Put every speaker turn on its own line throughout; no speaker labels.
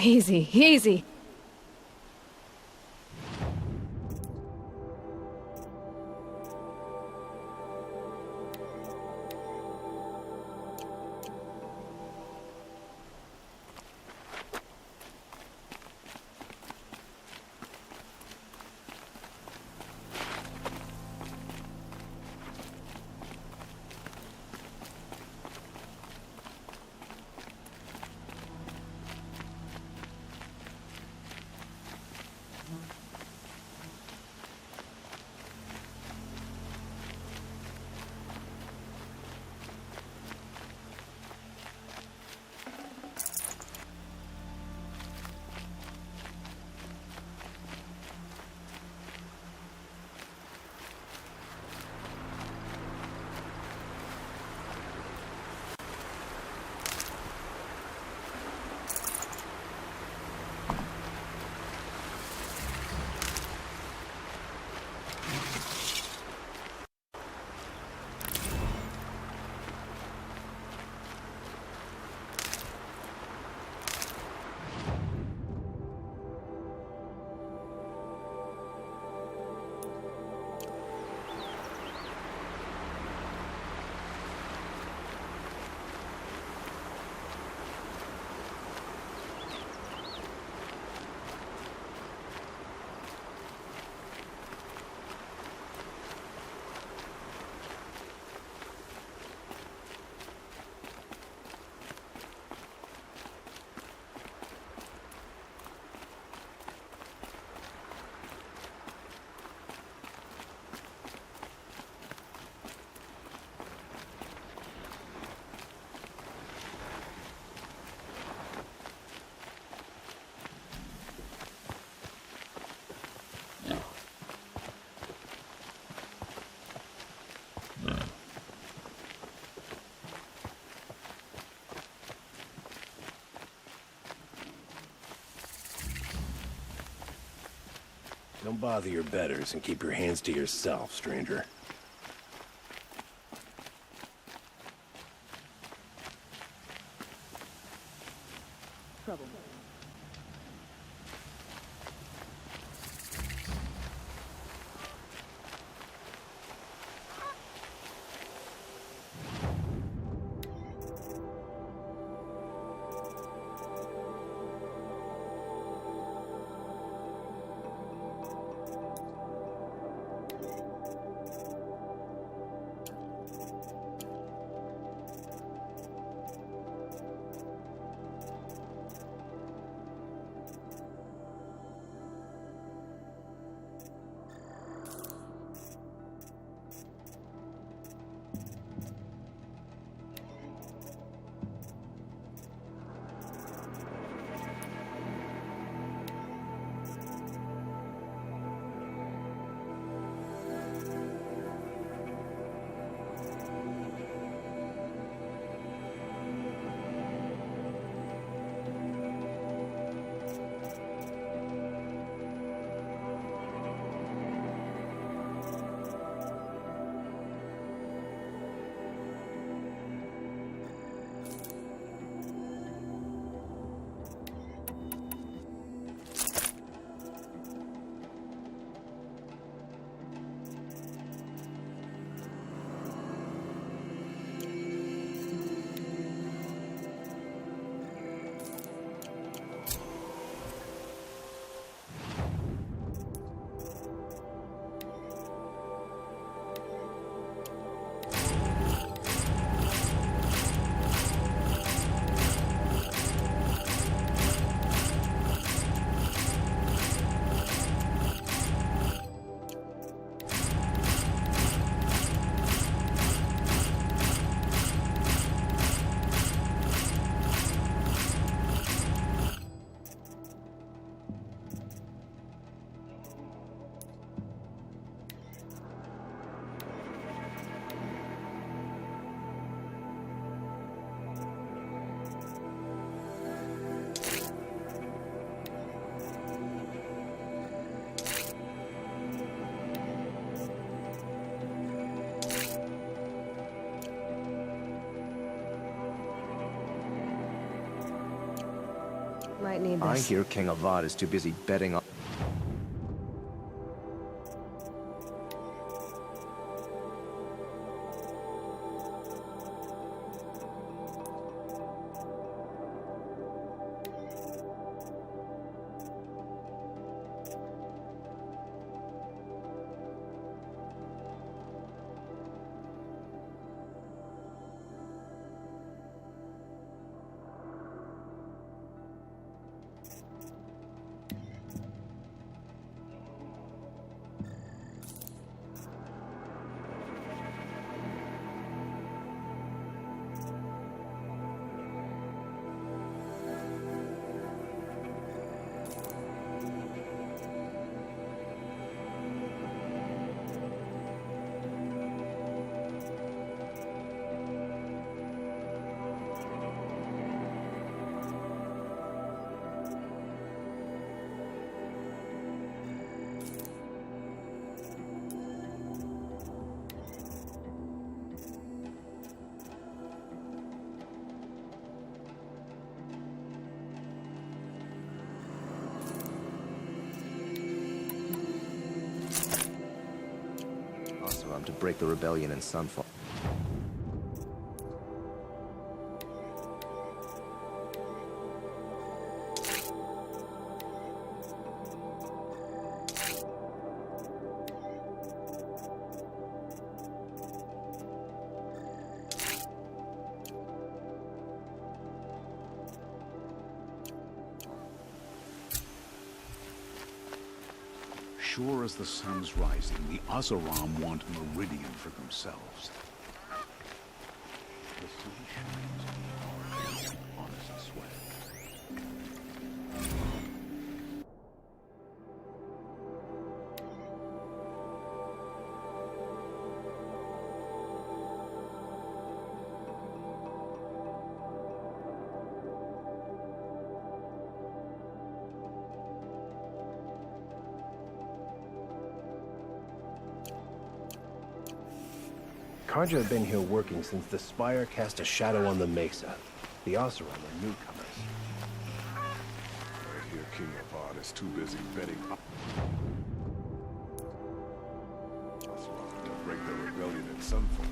Easy, easy.
Don't bother your betters and keep your hands to yourself, stranger.
Trouble. Might need
I
this.
hear King Avad is too busy betting on... to break the rebellion in Sunfall.
Sure as the sun's rising, the Azaram want Meridian for themselves. The sun shines on the heart of honest sweat.
Karja have been here working since the Spire cast a shadow on the Mesa. The Oseram are newcomers.
I hear King Avad is too busy betting up. To break the rebellion in Sunfall.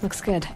Looks good.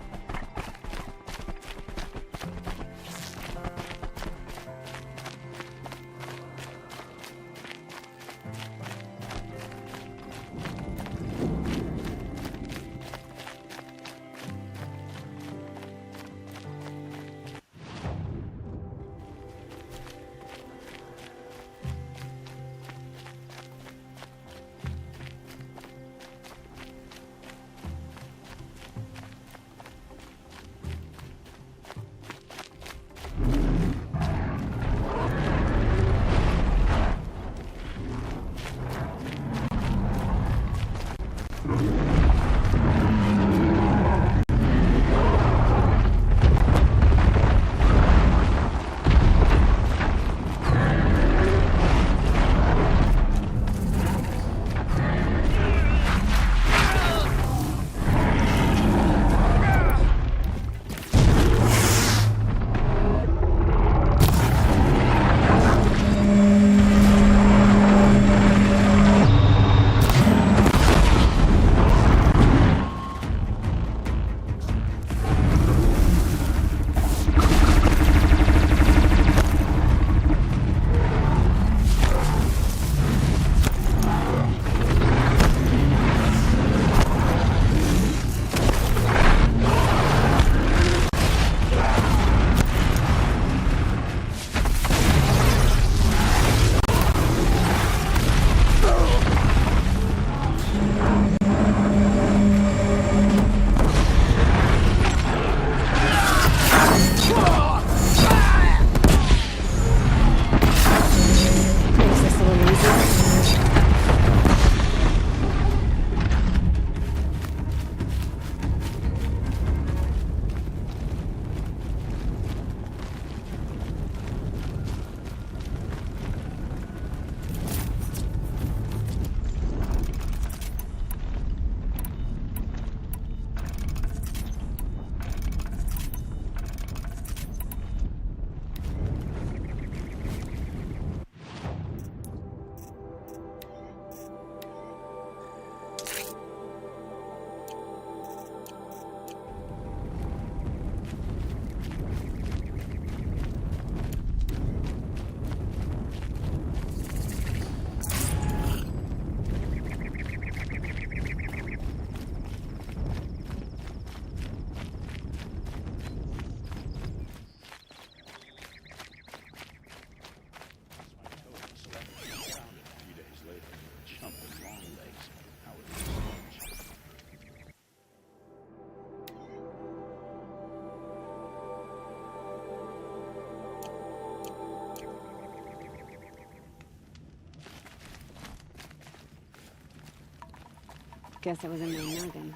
Guess it was in my noggin.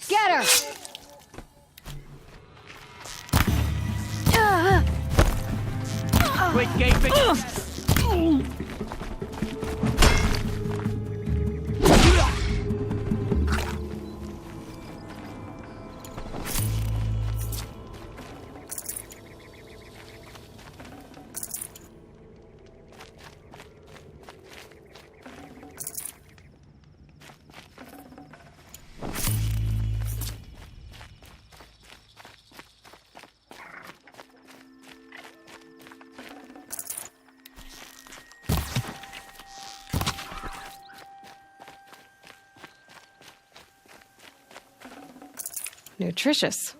Get her!
Quick, Gabe!
Nutritious.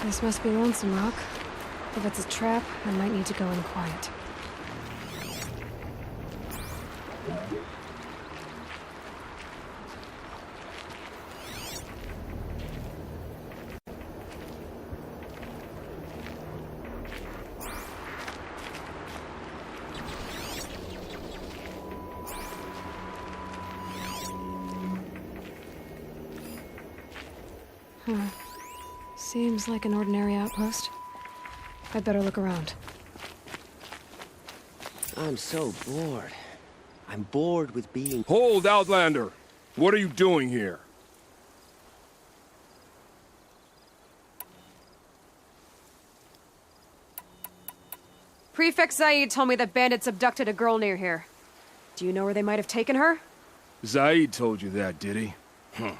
This must be Lonesome Rock. If it's a trap, I might need to go in quiet. Seems like an ordinary outpost. I'd better look around.
I'm so bored. I'm bored with being...
Hold, Outlander! What are you doing here?
Prefect Zaid told me that bandits abducted a girl near here. Do you know where they might have taken her?
Zaid told you that, did he? Huh.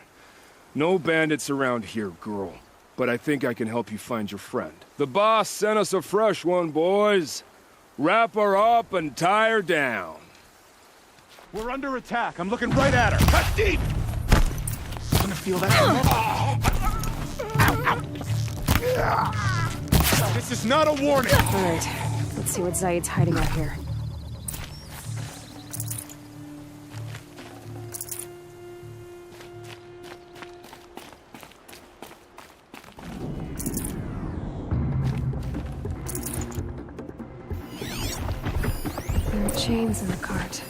No bandits around here, girl. But I think I can help you find your friend. The boss sent us a fresh one, boys. Wrap her up and tie her down.
We're under attack. I'm looking right at her. Cut deep! Gonna feel that. Ow, ow. This is not a warning.
All right, let's see what Zaid's hiding out here. There are chains in the cart.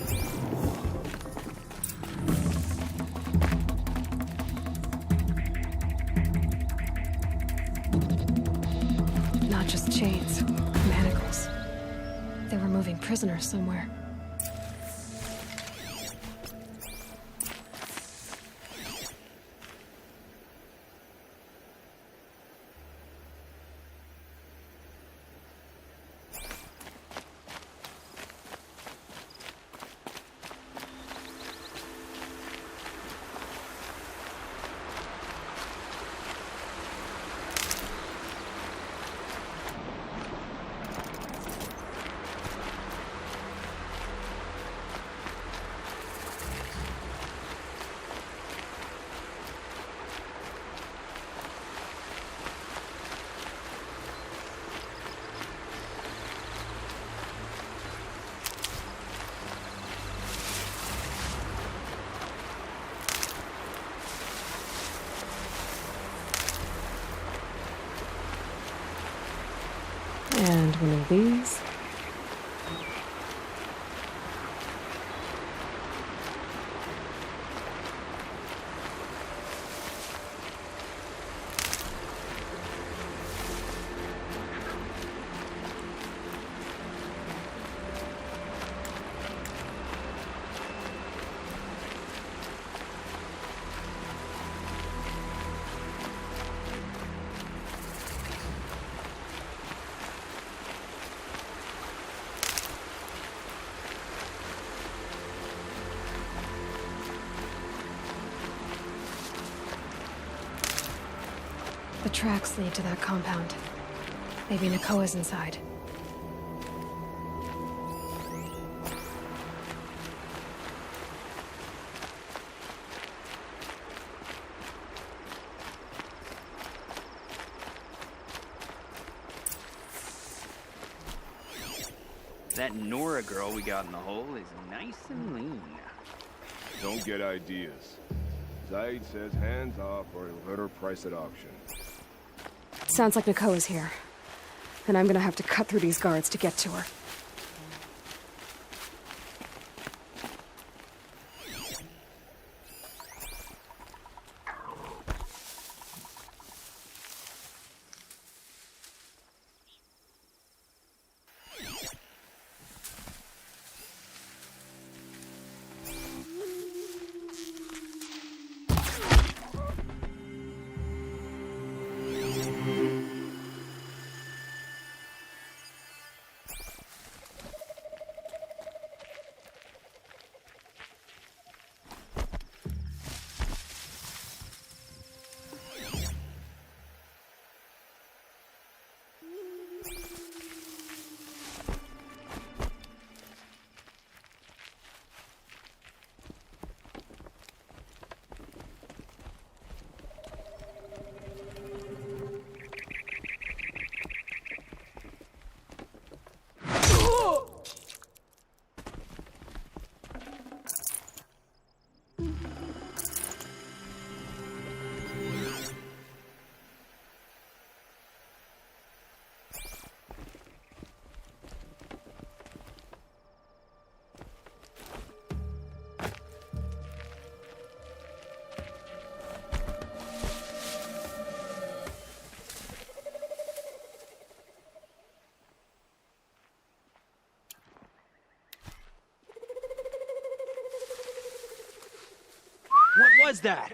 Not just chains, manacles. They were moving prisoners somewhere. And one of these. The tracks lead to that compound. Maybe Nakoa's inside.
That Nora girl we got in the hole is nice and lean.
Don't get ideas. Zaid says hands off or he'll hurt her price at auction.
Sounds like Nakoa's here. And I'm gonna have to cut through these guards to get to her.
What was that?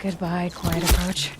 Goodbye, quiet approach.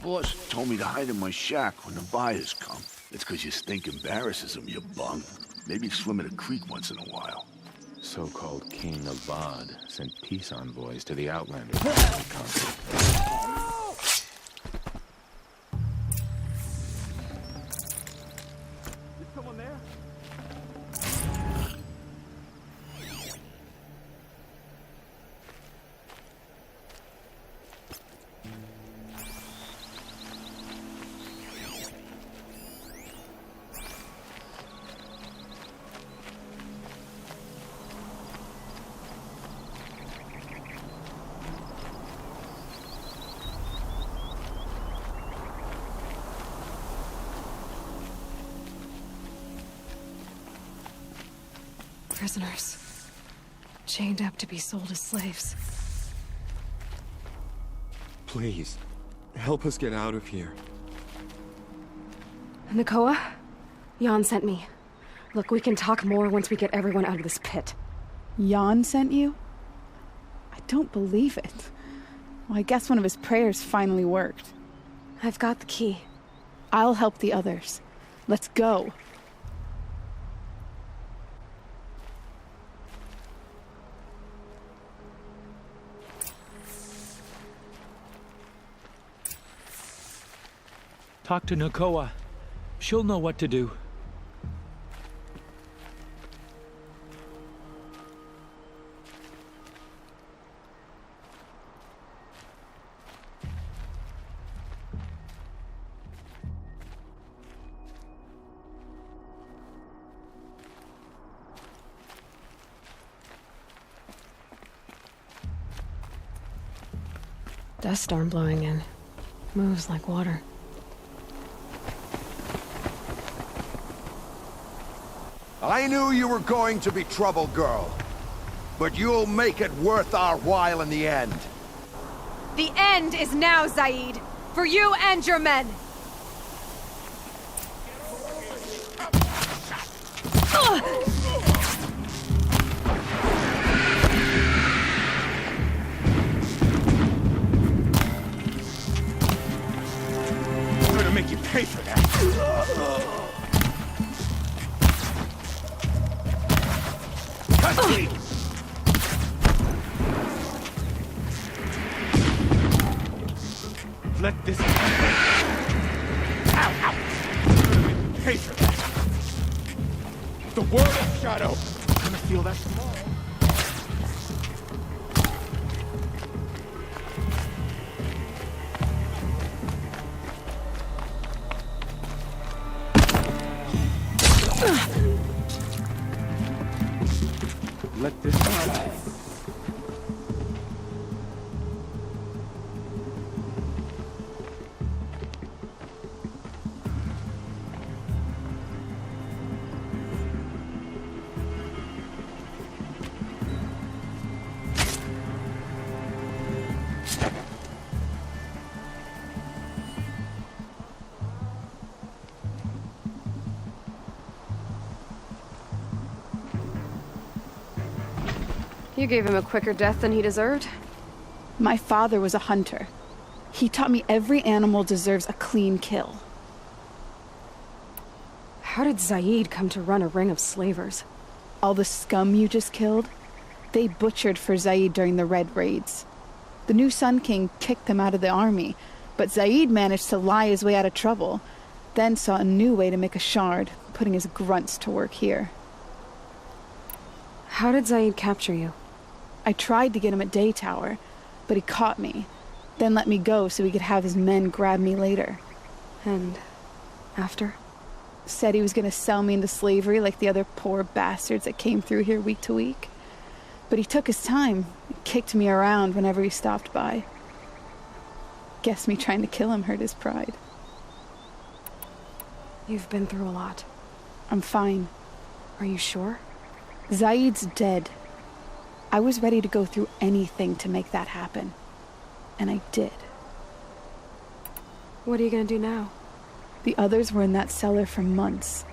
Boss told me to hide in my shack when the buyers come. It's 'cause you stink embarrasses them, you bum. Maybe swim in a creek once in a while.
So-called King Avad sent peace envoys to the Outlanders.
Prisoners. Chained up to be sold as slaves.
Please, help us get out of here.
Nakoa? Jan sent me. Look, we can talk more once we get everyone out of this pit.
Jan sent you? I don't believe it. Well, I guess one of his prayers finally worked.
I've got the key.
I'll help the others. Let's go.
Talk to Nakoa. She'll know what to do.
Dust storm blowing in. Moves like water.
I knew you were going to be trouble, girl. But you'll make it worth our while in the end.
The end is now, Zaid. For you and your men.
I'm gonna make you pay for that. Let this ow, ow. Pay for that. The world of Shadow. I'm gonna feel that tomorrow. Let this out.
You gave him a quicker death than he deserved.
My father was a hunter. He taught me every animal deserves a clean kill.
How did Zaid come to run a ring of slavers?
All the scum you just killed? They butchered for Zaid during the Red Raids. The new Sun King kicked them out of the army, but Zaid managed to lie his way out of trouble, then saw a new way to make a shard, putting his grunts to work here.
How did Zaid capture you?
I tried to get him at Day Tower, but he caught me, then let me go so he could have his men grab me later.
And after?
Said he was gonna sell me into slavery like the other poor bastards that came through here week to week. But he took his time, and kicked me around whenever he stopped by. Guess me trying to kill him hurt his pride.
You've been through a lot.
I'm fine.
Are you sure?
Zaid's dead. I was ready to go through anything to make that happen. And I did.
What are you gonna do now?
The others were in that cellar for months.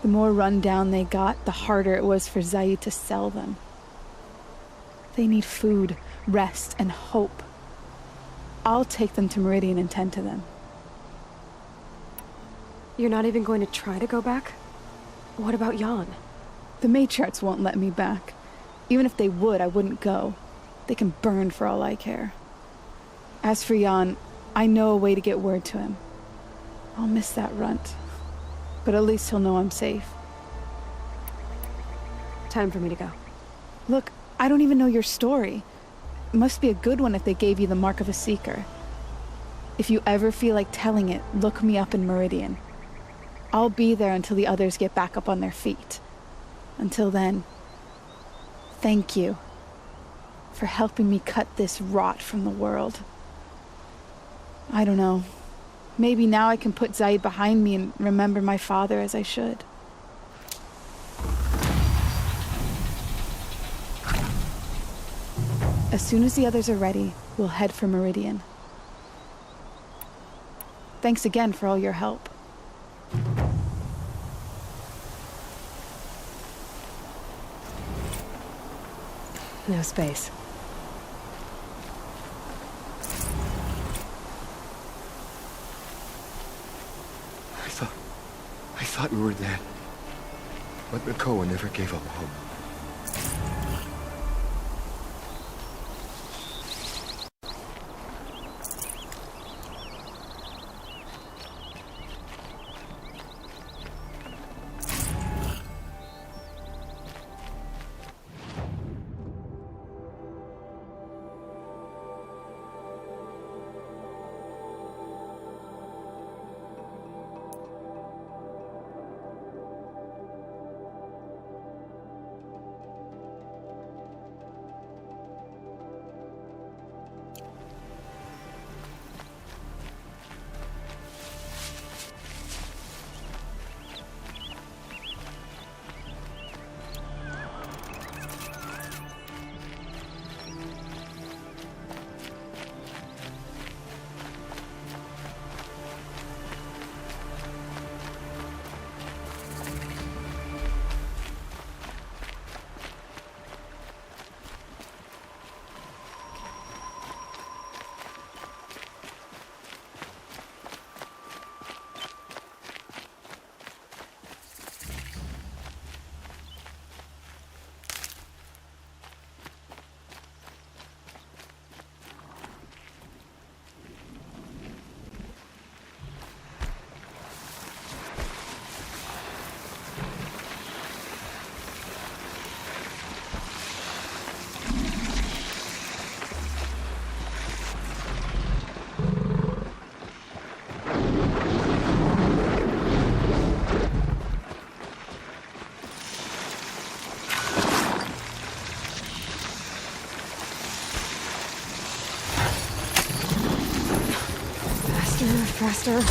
The more run down they got, the harder it was for Zaid to sell them. They need food, rest, and hope. I'll take them to Meridian and tend to them.
You're not even going to try to go back? What about Jan?
The matriarchs won't let me back. Even if they would, I wouldn't go. They can burn for all I care. As for Jan, I know a way to get word to him. I'll miss that runt. But at least he'll know I'm safe.
Time for me to go.
Look, I don't even know your story. It must be a good one if they gave you the mark of a seeker. If you ever feel like telling it, look me up in Meridian. I'll be there until the others get back up on their feet. Until then, thank you for helping me cut this rot from the world. I don't know. Maybe now I can put Zaid behind me and remember my father as I should. As soon as the others are ready, we'll head for Meridian. Thanks again for all your help.
No space.
I thought we were dead. But Nakoa never gave up hope.
Faster.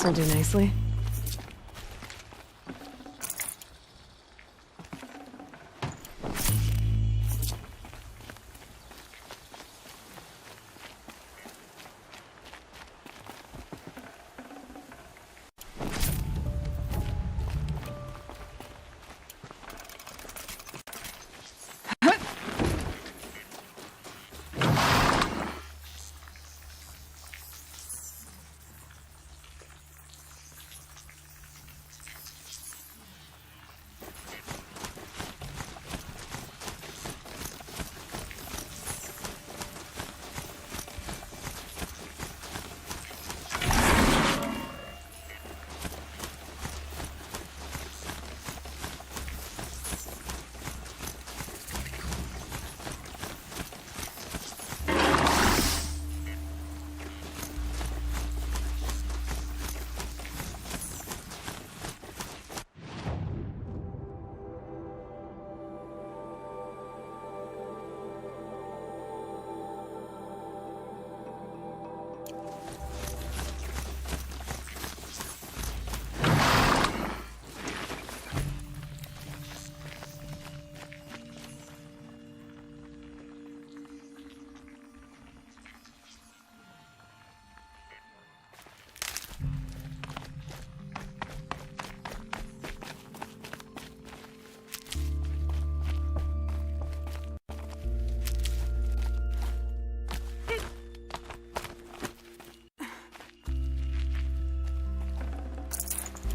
This'll do nicely.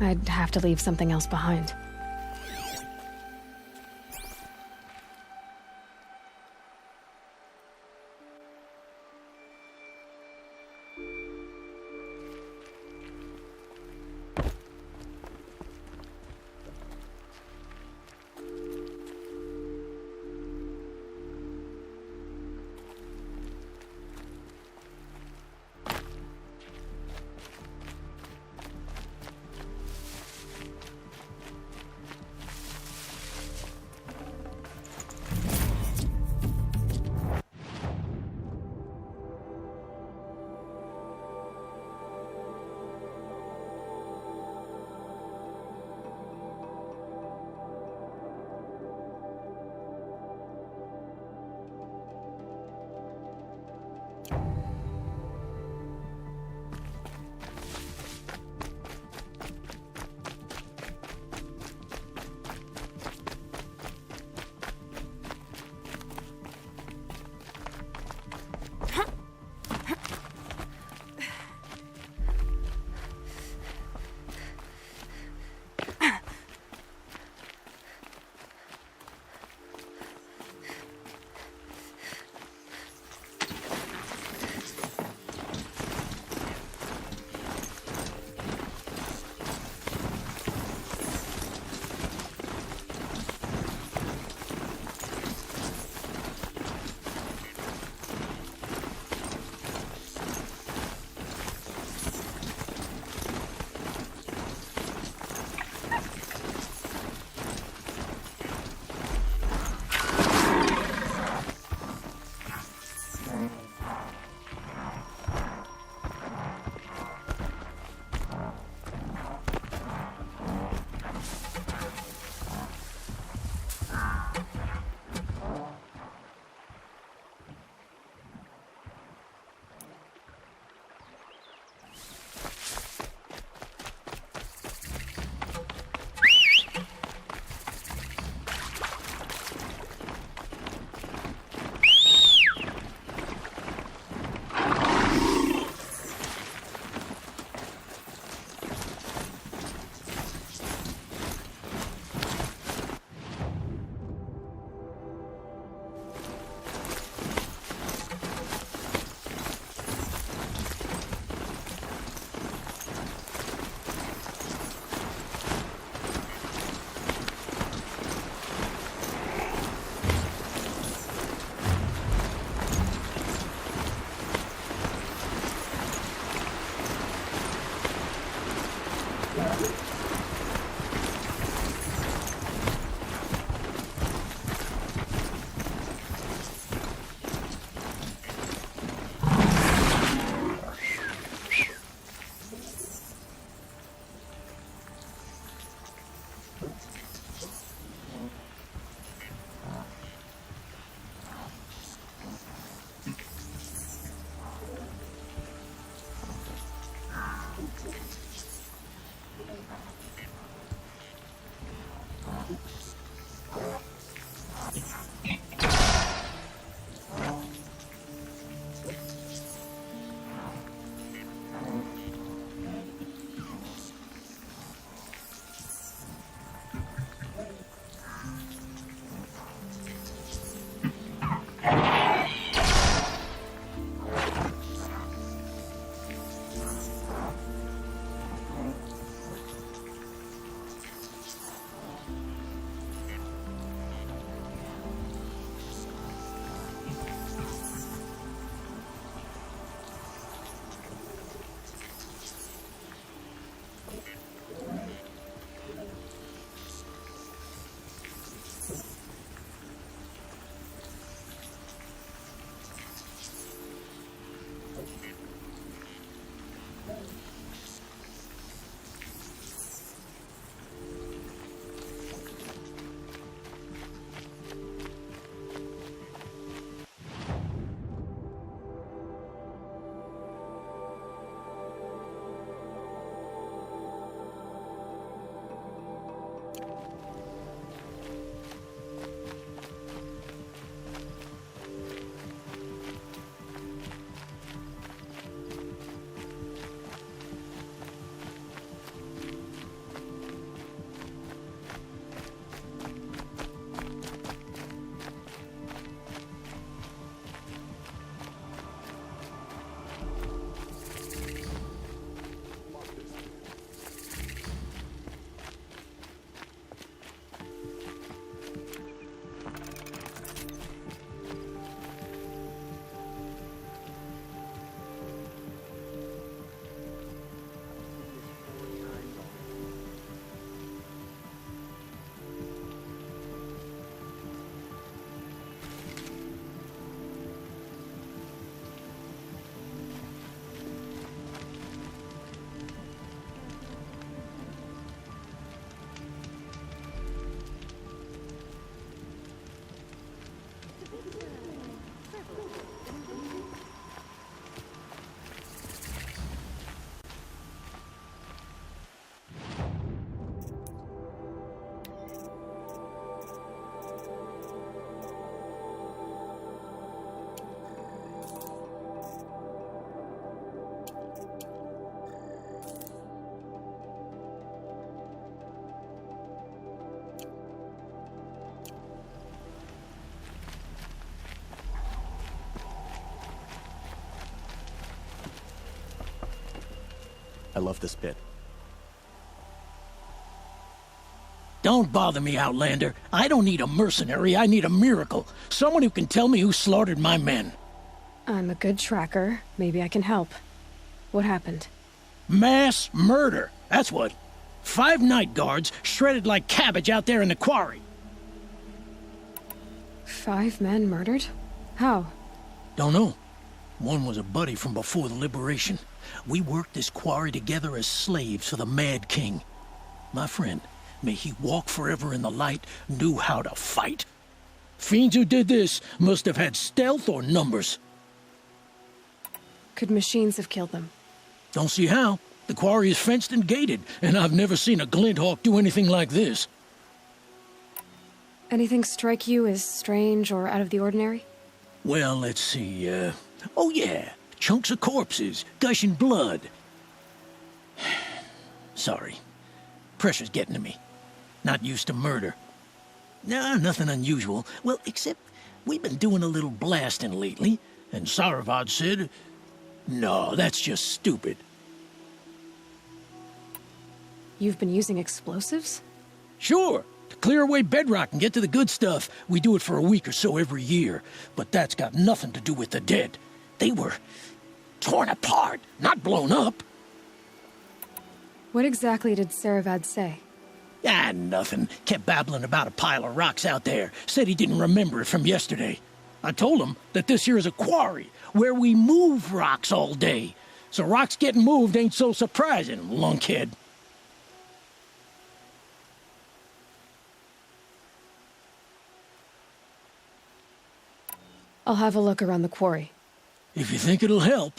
I'd have to leave something else behind.
I love this bit.
Don't bother me, Outlander. I don't need a mercenary, I need a miracle. Someone who can tell me who slaughtered my men.
I'm a good tracker. Maybe I can help. What happened?
Mass murder, that's what. 5 night guards shredded like cabbage out there in the quarry.
5 men murdered? How?
Don't know. One was a buddy from before the liberation. We worked this quarry together as slaves for the Mad King. My friend, may he walk forever in the light, knew how to fight. Fiends who did this must have had stealth or numbers.
Could machines have killed them?
Don't see how. The quarry is fenced and gated, and I've never seen a Glinthawk do anything like this.
Anything strike you as strange or out of the ordinary?
Well, let's see, oh yeah, chunks of corpses, gushing blood. Sorry. Pressure's getting to me. Not used to murder. Nah, nothing unusual. Well, except we've been doing a little blasting lately, and Saravad said, no, that's just stupid.
You've been using explosives?
Sure. To clear away bedrock and get to the good stuff, we do it for a week or so every year. But that's got nothing to do with the dead. They were torn apart, not blown up.
What exactly did Saravad say?
Ah, nothing. Kept babbling about a pile of rocks out there. Said he didn't remember it from yesterday. I told him that this here is a quarry, where we move rocks all day. So rocks getting moved ain't so surprising, lunkhead.
I'll have a look around the quarry.
If you think it'll help.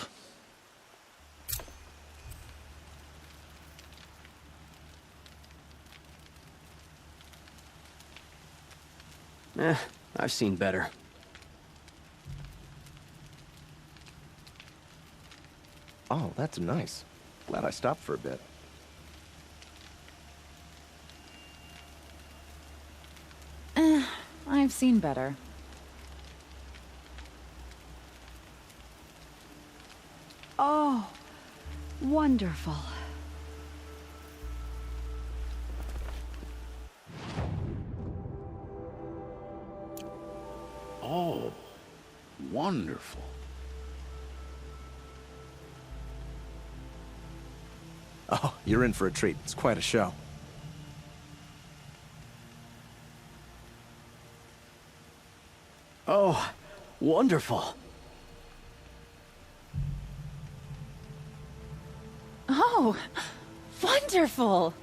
I've seen better.
Oh, that's nice. Glad I stopped for a bit.
I've seen better. Oh, wonderful.
Oh, wonderful.
Oh, you're in for a treat. It's quite a show.
Oh, wonderful.
Oh, wonderful.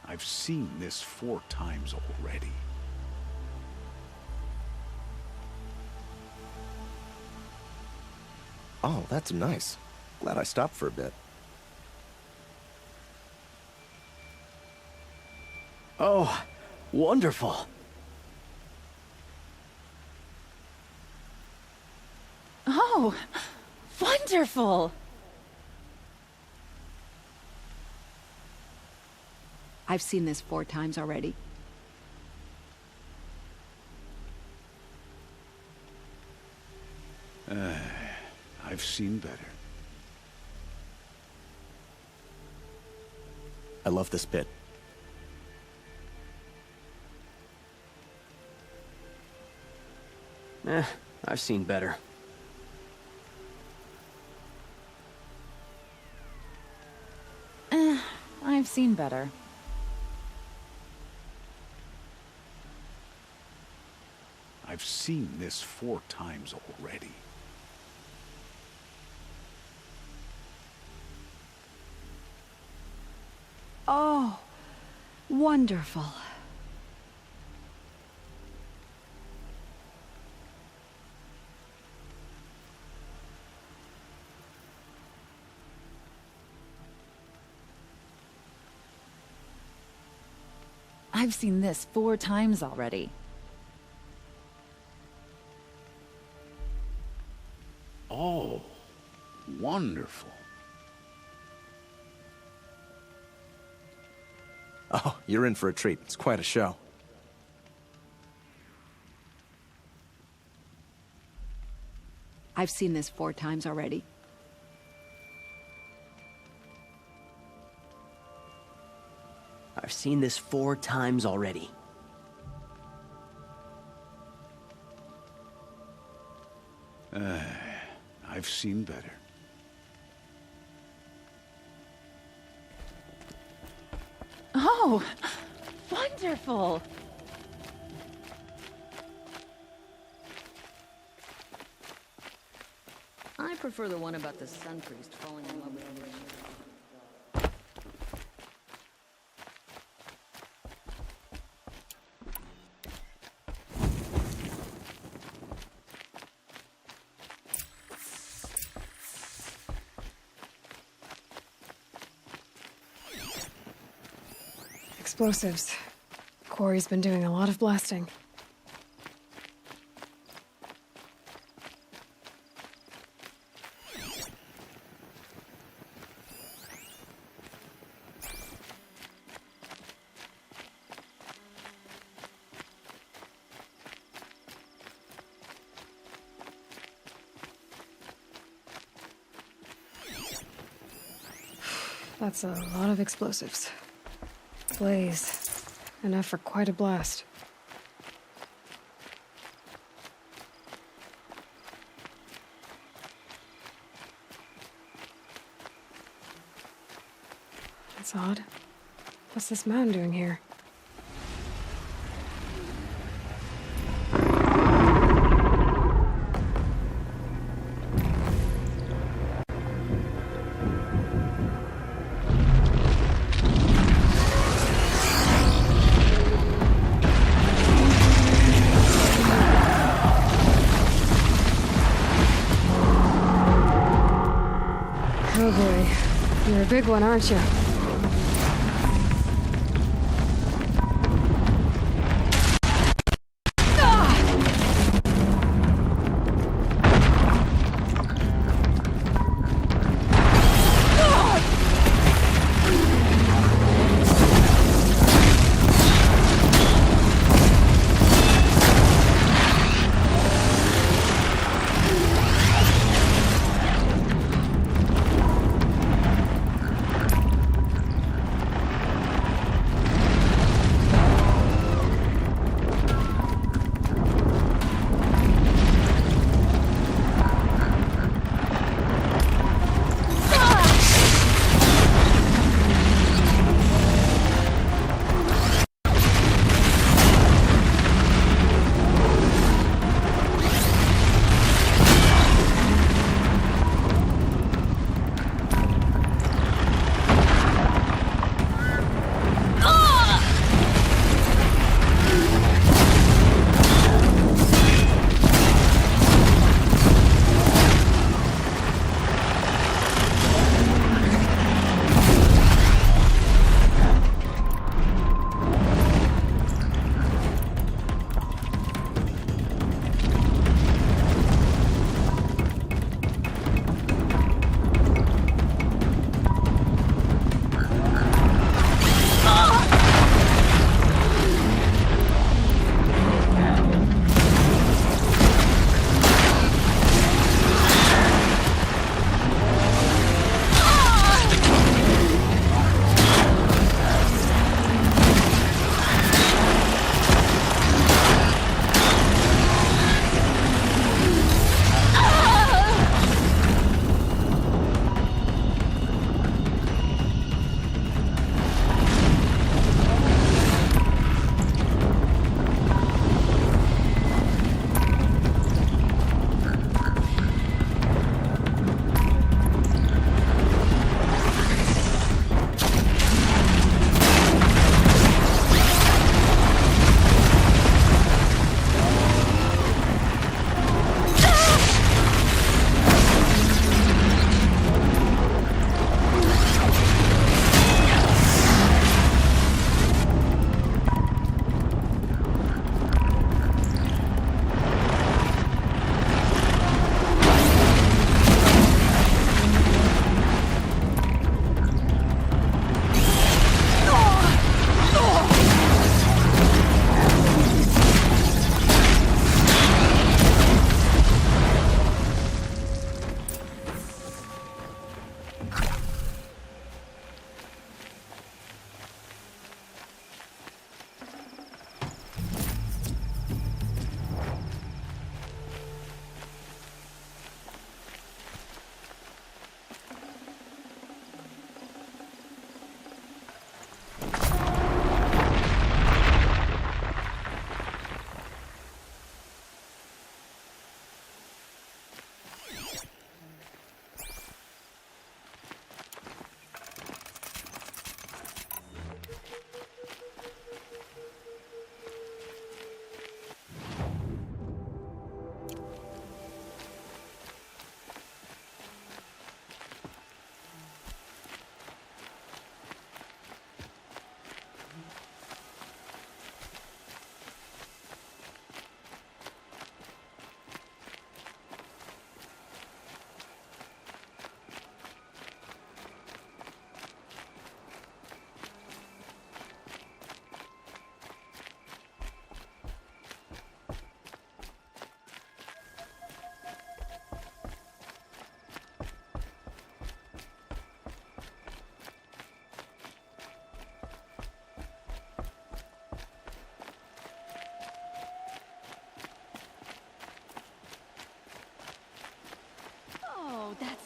I've seen this 4 times already.
Oh, that's nice. Glad I stopped for a bit.
Oh, wonderful.
Oh, wonderful.
I've seen this 4 times already.
I've seen better.
I love this bit. I've seen better.
I've seen better.
I've seen this 4 times already.
Oh, wonderful.
I've seen this 4 times already.
Oh, wonderful.
Oh, you're in for a treat. It's quite a show.
I've seen this 4 times already.
I've seen this 4 times already.
I've seen better.
Oh, wonderful.
I prefer the one about the Sun Priest falling in love with a witch.
Explosives. Quarry's been doing a lot of blasting. That's a lot of explosives. Blaze. Enough for quite a blast. That's odd. What's this mound doing here? Oh boy, you're a big one, aren't you?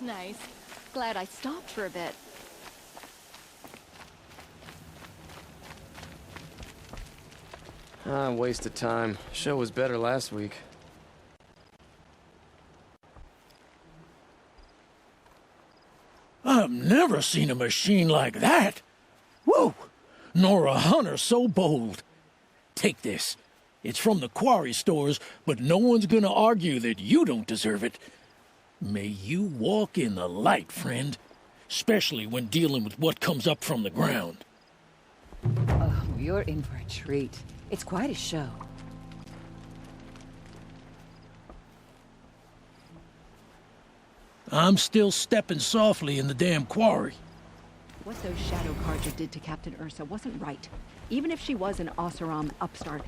nice. Glad I stopped for a bit.
Waste of time. Show was better last week.
I've never seen a machine like that. Whoa! Nor a hunter so bold. Take this. It's from the quarry stores, but no one's gonna argue that you don't deserve it. May you walk in the light, friend. Especially when dealing with what comes up from the ground.
Oh, you're in for a treat. It's quite a show.
I'm still stepping softly in the damn quarry.
What those shadow carja did to Captain Ursa wasn't right, even if she was an Oseram upstart.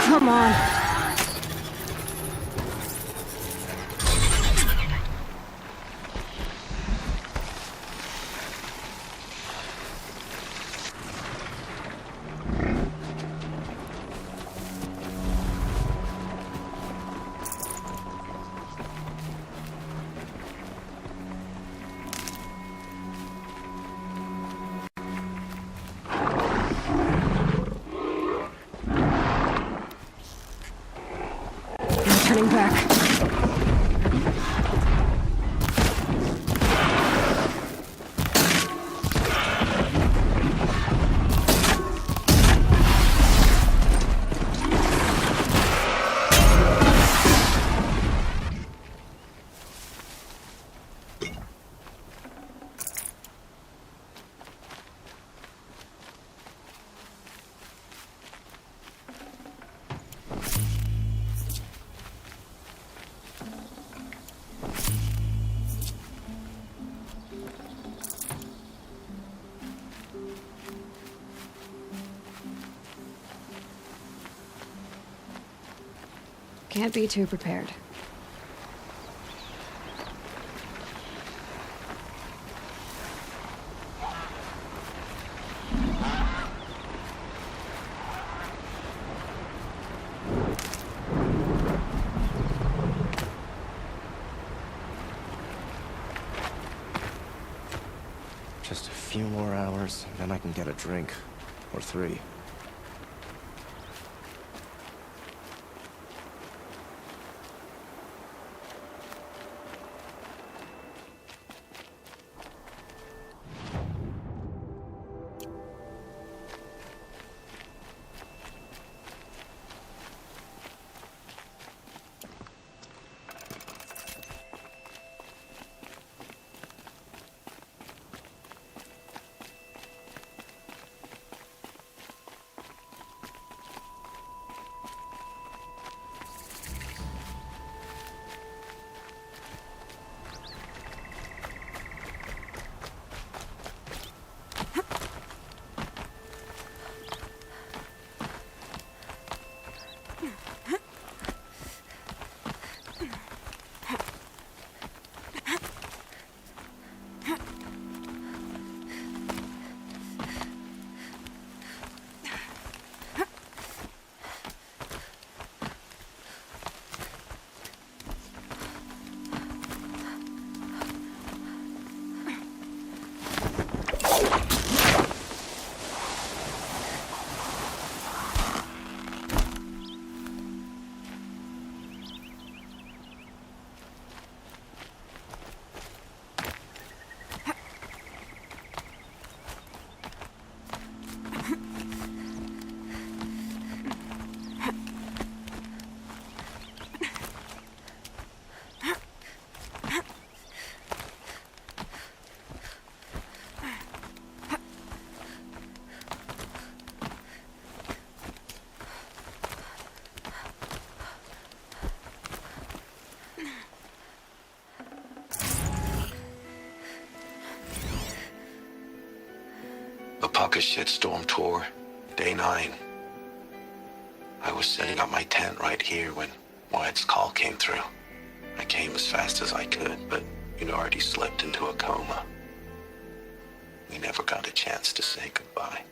Come on. Turning back. Can't be too prepared.
Just a few more hours, and then I can get a drink. Or 3.
A pocket shitstorm tour, day 9. I was setting up my tent right here when Wyatt's call came through. I came as fast as I could, but you'd already slipped into a coma. We never got a chance to say goodbye.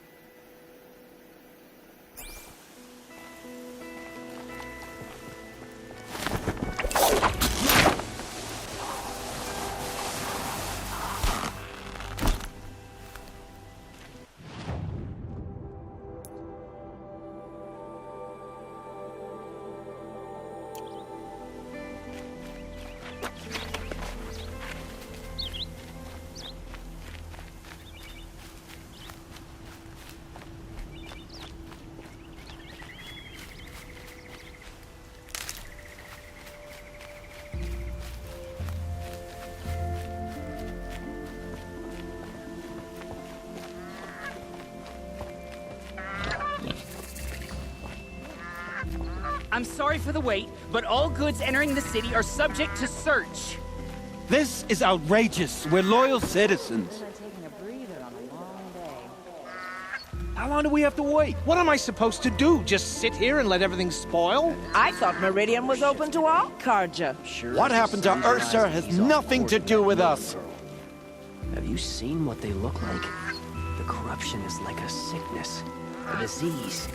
I'm sorry for the wait, but all goods entering the city are subject to search.
This is outrageous. We're loyal citizens. How long do we have to wait? What am I supposed to do? Just sit here and let everything spoil?
I thought Meridian was open to all Carja.
What happened to Ursa has nothing to do with us.
Have you seen what they look like? The corruption is like a sickness, a disease.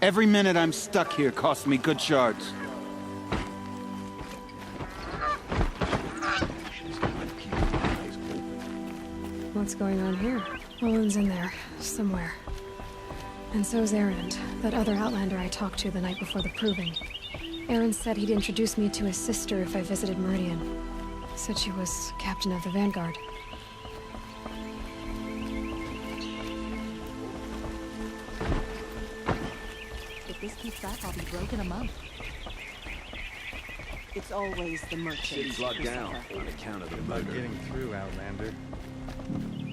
Every minute I'm stuck here costs me good shards.
What's going on here? Owen's in there, somewhere. And so's Erend, that other Outlander I talked to the night before the proving. Erend said he'd introduce me to his sister if I visited Meridian. Said she was captain of the Vanguard.
If this keeps up, I'll be broke in a month.
It's always the merchants.
City's locked down on account of the murder.
Not getting through, Outlander.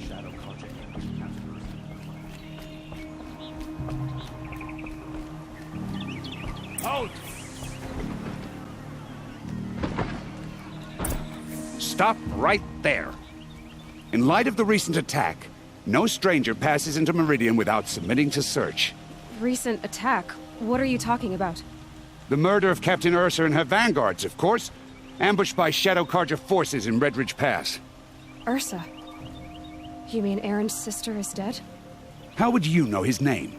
Shadow Project.
Halt! Stop right there. In light of the recent attack, no stranger passes into Meridian without submitting to search.
Recent attack? What are you talking about?
The murder of Captain Ursa and her vanguards, of course. Ambushed by Shadow Carja forces in Red Ridge Pass.
Ursa? You mean Erend's sister is dead?
How would you know his name?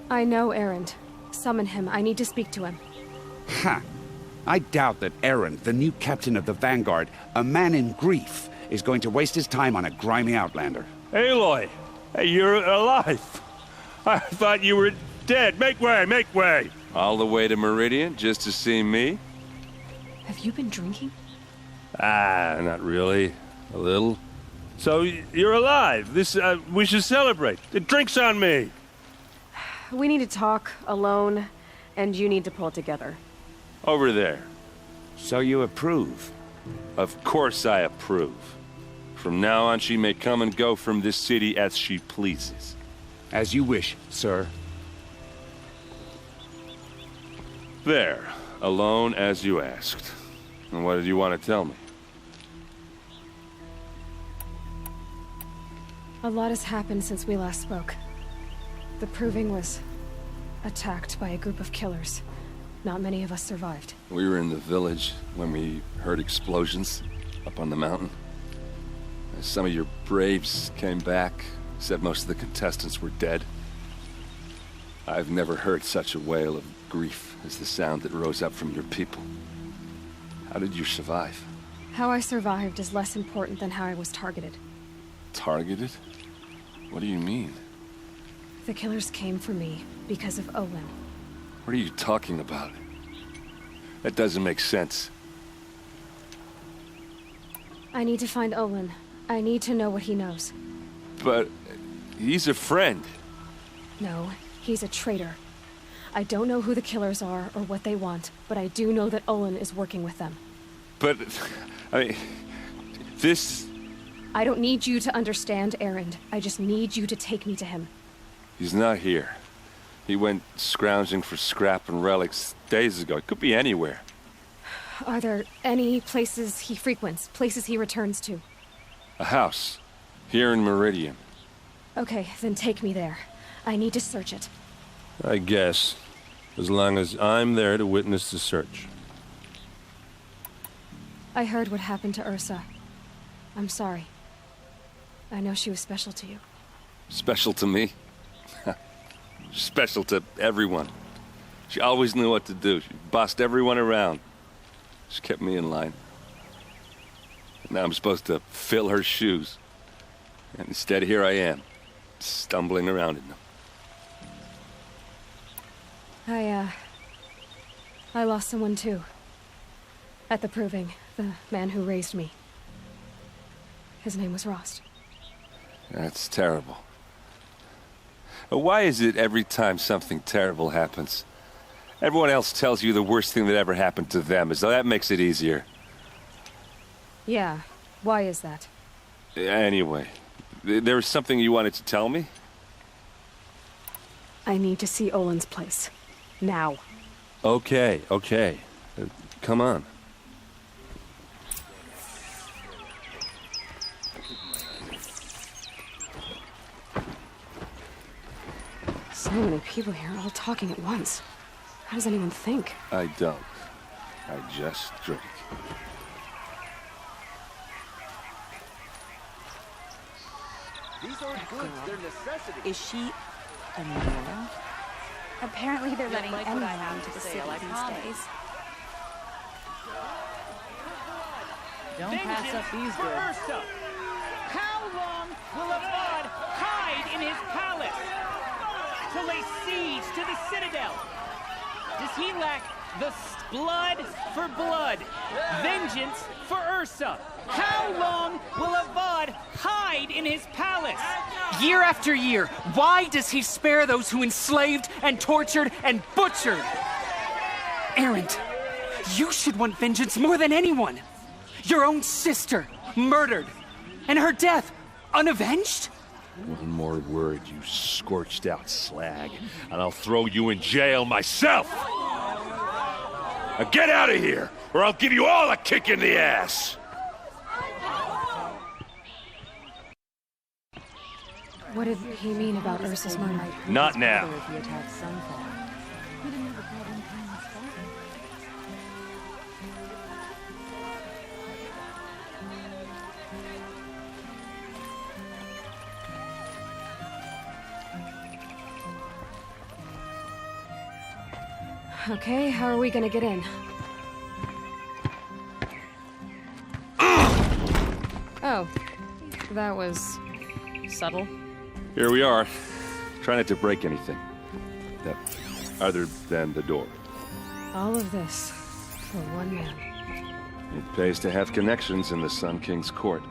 I know Erend. Summon him. I need to speak to him.
Ha! I doubt that Erend, the new captain of the Vanguard, a man in grief, is going to waste his time on a grimy outlander.
Aloy! Hey, you're alive! I thought you were dead. Make way, make way!
All the way to Meridian just to see me?
Have you been drinking?
Ah, not really. A little. So, you're alive. We should celebrate. The drink's on me.
We need to talk, alone, and you need to pull it together.
Over there.
So you approve?
Of course I approve. From now on, she may come and go from this city as she pleases.
As you wish, sir.
There. Alone as you asked. And what did you want to tell me?
A lot has happened since we last spoke. The Proving was attacked by a group of killers. Not many of us survived.
We were in the village when we heard explosions up on the mountain. Some of your braves came back, said most of the contestants were dead. I've never heard such a wail of grief as the sound that rose up from your people. How did you survive?
How I survived is less important than how I was targeted.
Targeted? What do you mean?
The killers came for me because of Olin.
What are you talking about? That doesn't make sense.
I need to find Olin. I need to know what he knows.
But he's a friend.
No, he's a traitor. I don't know who the killers are or what they want, but I do know that Olin is working with them.
But, I mean, this...
I don't need you to understand, Erend. I just need you to take me to him.
He's not here. He went scrounging for scrap and relics days ago. It could be anywhere.
Are there any places he frequents, places he returns to?
A house. Here in Meridian.
Okay, then take me there. I need to search it.
I guess. As long as I'm there to witness the search.
I heard what happened to Ursa. I'm sorry. I know she was special to you.
Special to me? Special to everyone. She always knew what to do. She bossed everyone around. She kept me in line. And now I'm supposed to fill her shoes. And instead, here I am, stumbling around in them.
I lost someone too. At the Proving, the man who raised me. His name was Rost.
That's terrible. Why is it every time something terrible happens, everyone else tells you the worst thing that ever happened to them, as though that makes it easier?
Yeah, why is that?
Anyway, there was something you wanted to tell me?
I need to see Olin's place. Now.
Okay. Come on.
So many people here, all talking at once. How does anyone think?
I don't. I just drink.
These aren't goods, they're necessities.
Is she a Nora?
Apparently they're letting
like
anyone
what I have
into
to
the
say,
city
like
these
comments.
days.
Don't pass up these
for
goods.
Ursa. How long will Avad hide in his palace? To lay siege to the citadel? Does he lack the blood for blood? Vengeance for Ursa? How long will Avad hide in his palace? Year after year, why does he spare those who enslaved and tortured and butchered? Erend, you should want vengeance more than anyone. Your own sister, murdered, and her death, unavenged?
One more word, you scorched out slag, and I'll throw you in jail myself! Now get out of here, or I'll give you all a kick in the ass!
What did he mean about Ursa's murder?
Not now.
He attacked Sunfall. He didn't have a problem killing his father.
Okay, how are we gonna get in? Oh, that was subtle.
Here we are. Try not to break anything. Other than the door.
All of this for one man.
It pays to have connections in the Sun King's court.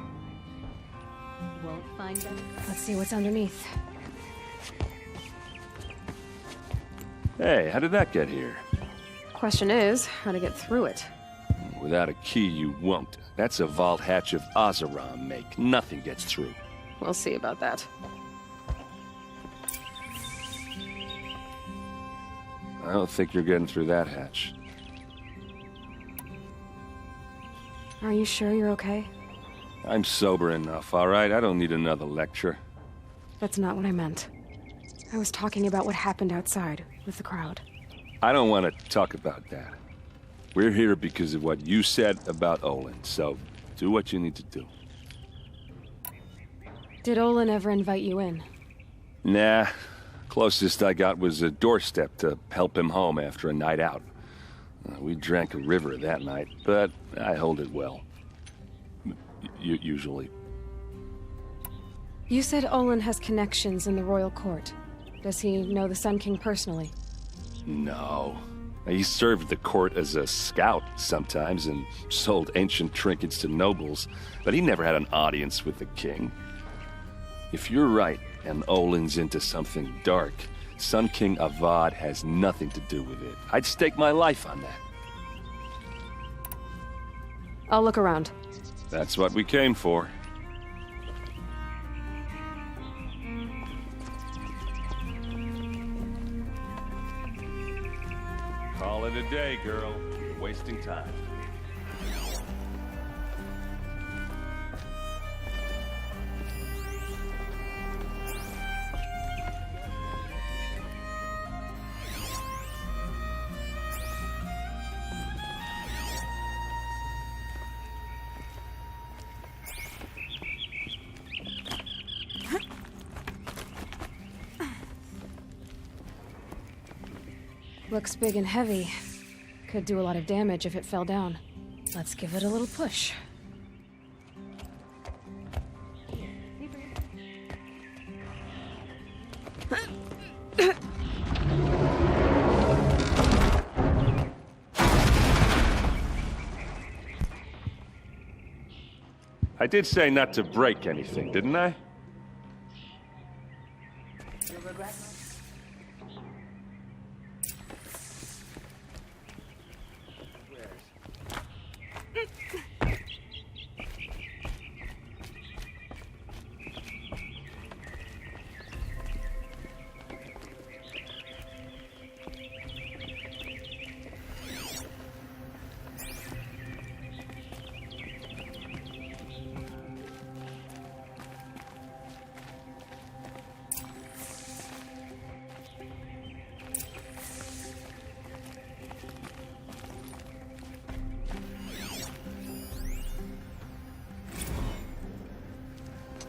Won't find them.
Let's see what's underneath.
Hey, how did that get here?
Question is, how to get through it.
Without a key, you won't. That's a vault hatch of Oseram make. Nothing gets through.
We'll see about that.
I don't think you're getting through that hatch.
Are you sure you're okay?
I'm sober enough, all right? I don't need another lecture.
That's not what I meant. I was talking about what happened outside with the crowd.
I don't want to talk about that. We're here because of what you said about Olin, so do what you need to do.
Did Olin ever invite you in?
Nah. Closest I got was a doorstep to help him home after a night out. We drank a river that night, but I hold it well. Usually.
You said Olin has connections in the royal court. Does he know the Sun King personally?
No. He served the court as a scout sometimes and sold ancient trinkets to nobles, but he never had an audience with the king. If you're right, and Olin's into something dark, Sun King Avad has nothing to do with it. I'd stake my life on that.
I'll look around.
That's what we came for. Call it a day, girl. You're wasting time.
Looks big and heavy. Could do a lot of damage if it fell down. Let's give it a little push.
I did say not to break anything, didn't I?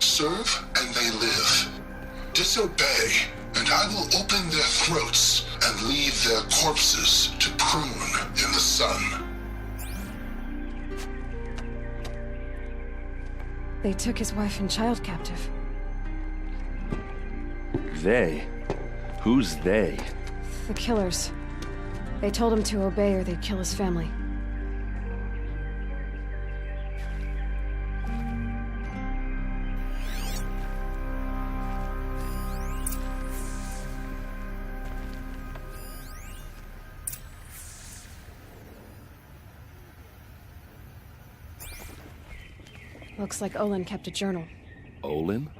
Serve, and they live. Disobey, and I will open their throats and leave their corpses to prune in the sun.
They took his wife and child captive.
They? Who's they?
The killers. They told him to obey or they'd kill his family. Looks like Olin kept a journal.
Olin?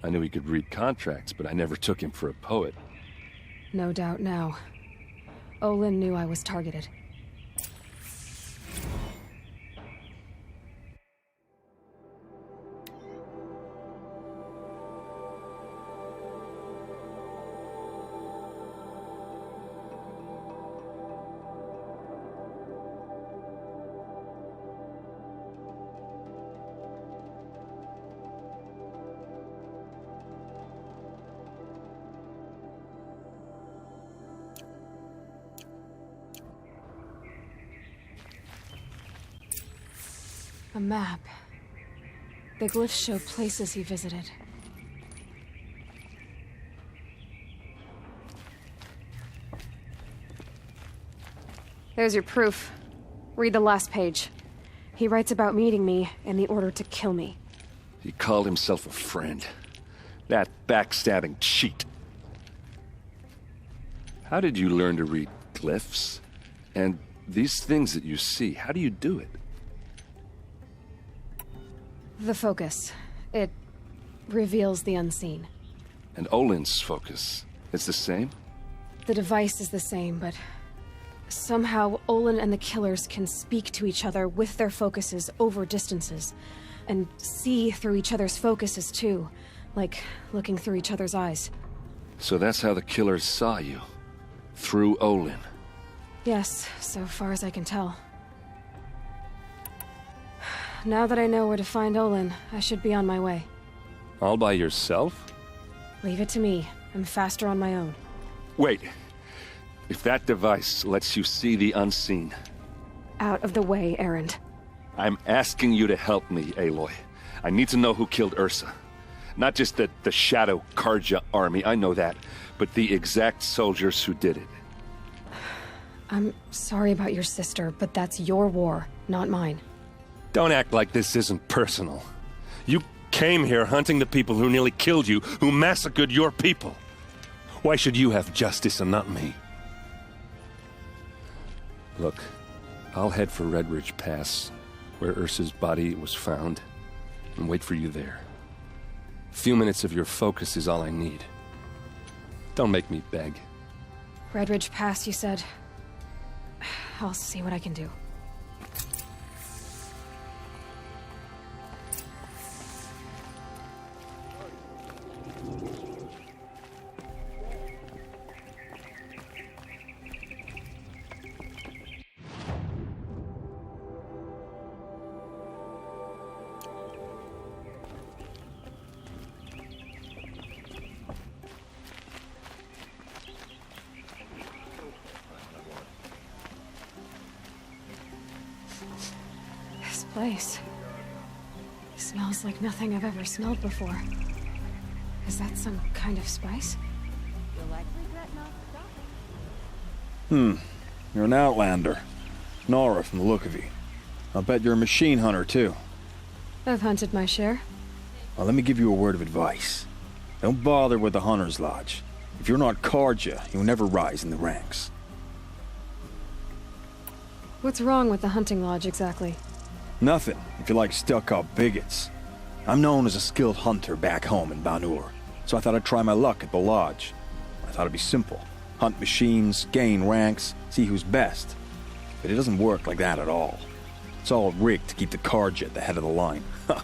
I knew he could read contracts, but I never took him for a poet.
No doubt now. Olin knew I was targeted. A map. The glyphs show places he visited. There's your proof. Read the last page. He writes about meeting me and the order to kill me.
He called himself a friend. That backstabbing cheat. How did you learn to read glyphs? And these things that you see, how do you do it?
The focus. It reveals the unseen.
And Olin's focus, it's the same?
The device is the same, but somehow Olin and the killers can speak to each other with their focuses over distances, and see through each other's focuses too, like looking through each other's eyes.
So that's how the killers saw you? Through Olin?
Yes, so far as I can tell. Now that I know where to find Olin, I should be on my way.
All by yourself?
Leave it to me. I'm faster on my own.
Wait. If that device lets you see the unseen...
Out of the way, Erend.
I'm asking you to help me, Aloy. I need to know who killed Ursa. Not just the Shadow Karja army, I know that, but the exact soldiers who did it.
I'm sorry about your sister, but that's your war, not mine.
Don't act like this isn't personal. You came here hunting the people who nearly killed you, who massacred your people. Why should you have justice and not me? Look, I'll head for Red Ridge Pass, where Ursa's body was found, and wait for you there. A few minutes of your focus is all I need. Don't make me beg.
Red Ridge Pass, you said. I'll see what I can do. Place. Smells like nothing I've ever smelled before. Is that some kind of spice?
You're an outlander. Nora from the look of you. I'll bet you're a machine hunter, too.
I've hunted my share.
Well, let me give you a word of advice. Don't bother with the Hunter's Lodge. If you're not Karja, you'll never rise in the ranks.
What's wrong with the hunting lodge, exactly?
Nothing, if you like stuck-up bigots. I'm known as a skilled hunter back home in Banur, so I thought I'd try my luck at the lodge. I thought it'd be simple. Hunt machines, gain ranks, see who's best. But it doesn't work like that at all. It's all rigged to keep the Karja at the head of the line. I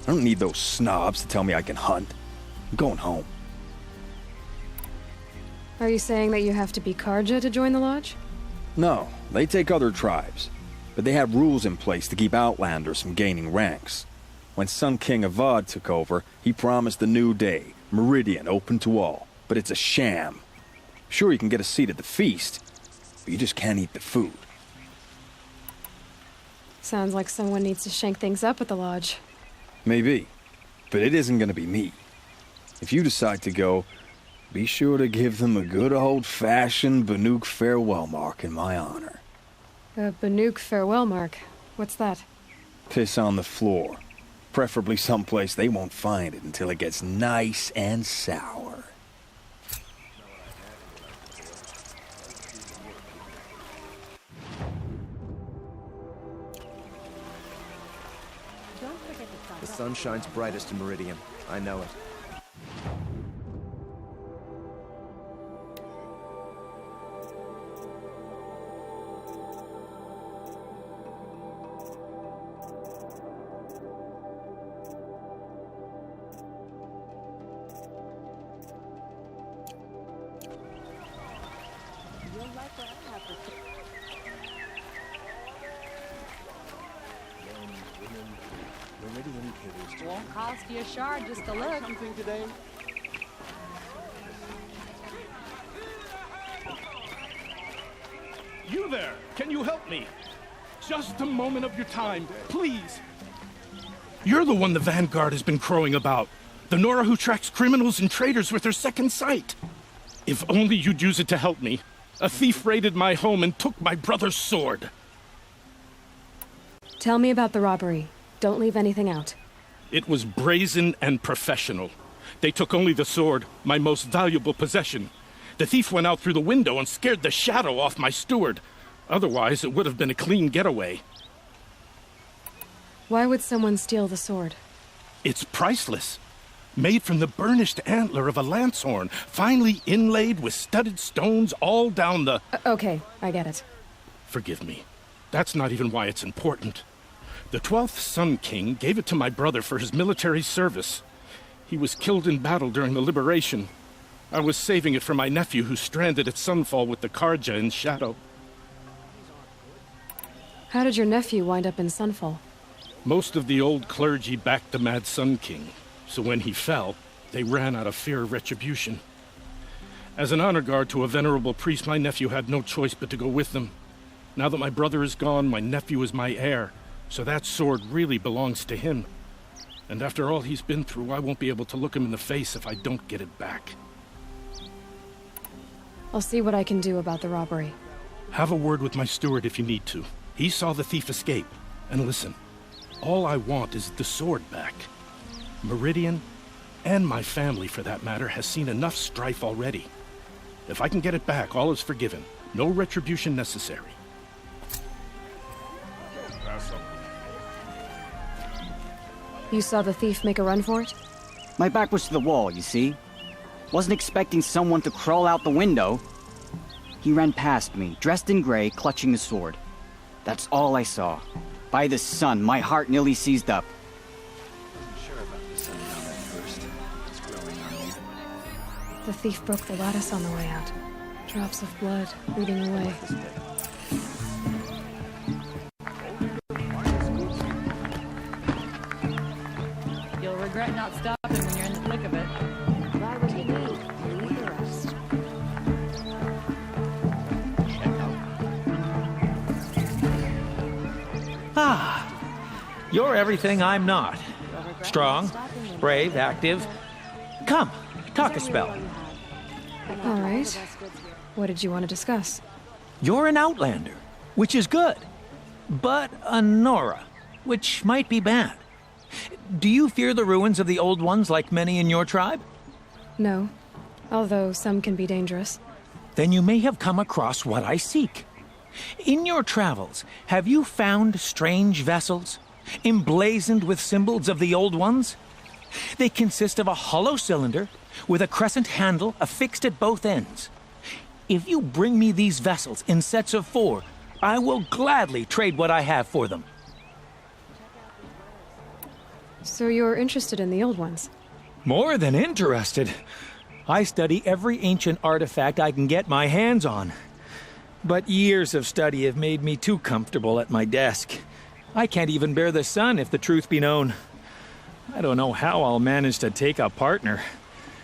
don't need those snobs to tell me I can hunt. I'm going home.
Are you saying that you have to be Karja to join the lodge?
No, they take other tribes. But they have rules in place to keep outlanders from gaining ranks. When Sun King Avad took over, he promised a new day, Meridian open to all. But it's a sham. Sure, you can get a seat at the feast, but you just can't eat the food.
Sounds like someone needs to shake things up at the lodge.
Maybe, but it isn't gonna be me. If you decide to go, be sure to give them a good old-fashioned Banuk farewell mark in my honor.
A Banuk farewell mark. What's that?
Piss on the floor. Preferably someplace they won't find it until it gets nice and sour.
The sun shines brightest in Meridian. I know it.
Won't cost you a shard just to look.
Something today?
You there! Can you help me? Just a moment of your time, please. You're the one the Vanguard has been crowing about. The Nora who tracks criminals and traitors with her second sight. If only you'd use it to help me. A thief raided my home and took my brother's sword.
Tell me about the robbery. Don't leave anything out.
It was brazen and professional. They took only the sword, my most valuable possession. The thief went out through the window and scared the shadow off my steward. Otherwise, it would have been a clean getaway.
Why would someone steal the sword?
It's priceless. Made from the burnished antler of a lancehorn, finely inlaid with studded stones all down the...
Okay, I get it.
Forgive me. That's not even why it's important. The 12th Sun King gave it to my brother for his military service. He was killed in battle during the liberation. I was saving it for my nephew who's stranded at Sunfall with the Karja in Shadow.
How did your nephew wind up in Sunfall?
Most of the old clergy backed the Mad Sun King, so when he fell, they ran out of fear of retribution. As an honor guard to a venerable priest, my nephew had no choice but to go with them. Now that my brother is gone, my nephew is my heir, so that sword really belongs to him. And after all he's been through, I won't be able to look him in the face if I don't get it back.
I'll see what I can do about the robbery.
Have a word with my steward if you need to. He saw the thief escape. And listen, all I want is the sword back. Meridian, and my family for that matter, has seen enough strife already. If I can get it back, all is forgiven. No retribution necessary.
You saw the thief make a run for it?
My back was to the wall, you see. Wasn't expecting someone to crawl out the window. He ran past me, dressed in gray, clutching a sword. That's all I saw. By the sun, my heart nearly seized up.
The thief broke the lattice on the way out. Drops of blood leading away.
You'll regret not stopping when you're in the thick of it.
Why would he leave the rest?
Ah, you're everything I'm not. Strong, brave, active. Come, talk a spell.
All right. What did you want to discuss?
You're an outlander, which is good. But a Nora, which might be bad. Do you fear the ruins of the old ones like many in your tribe?
No, although some can be dangerous.
Then you may have come across what I seek. In your travels, have you found strange vessels, emblazoned with symbols of the old ones? They consist of a hollow cylinder with a crescent handle affixed at both ends. If you bring me these vessels in sets of 4, I will gladly trade what I have for them.
So you're interested in the old ones?
More than interested. I study every ancient artifact I can get my hands on. But years of study have made me too comfortable at my desk. I can't even bear the sun, if the truth be known. I don't know how I'll manage to take a partner.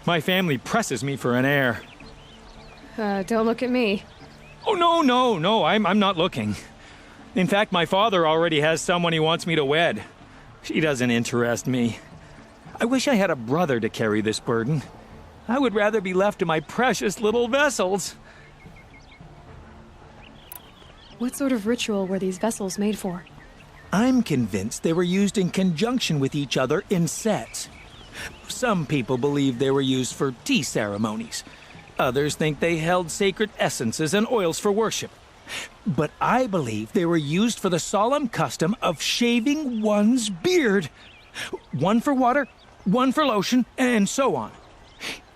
My family presses me for an heir.
Don't look at me.
Oh, no, I'm not looking. In fact, my father already has someone he wants me to wed. She doesn't interest me. I wish I had a brother to carry this burden. I would rather be left to my precious little vessels.
What sort of ritual were these vessels made for?
I'm convinced they were used in conjunction with each other in sets. Some people believe they were used for tea ceremonies. Others think they held sacred essences and oils for worship. But I believe they were used for the solemn custom of shaving one's beard. One for water, one for lotion, and so on.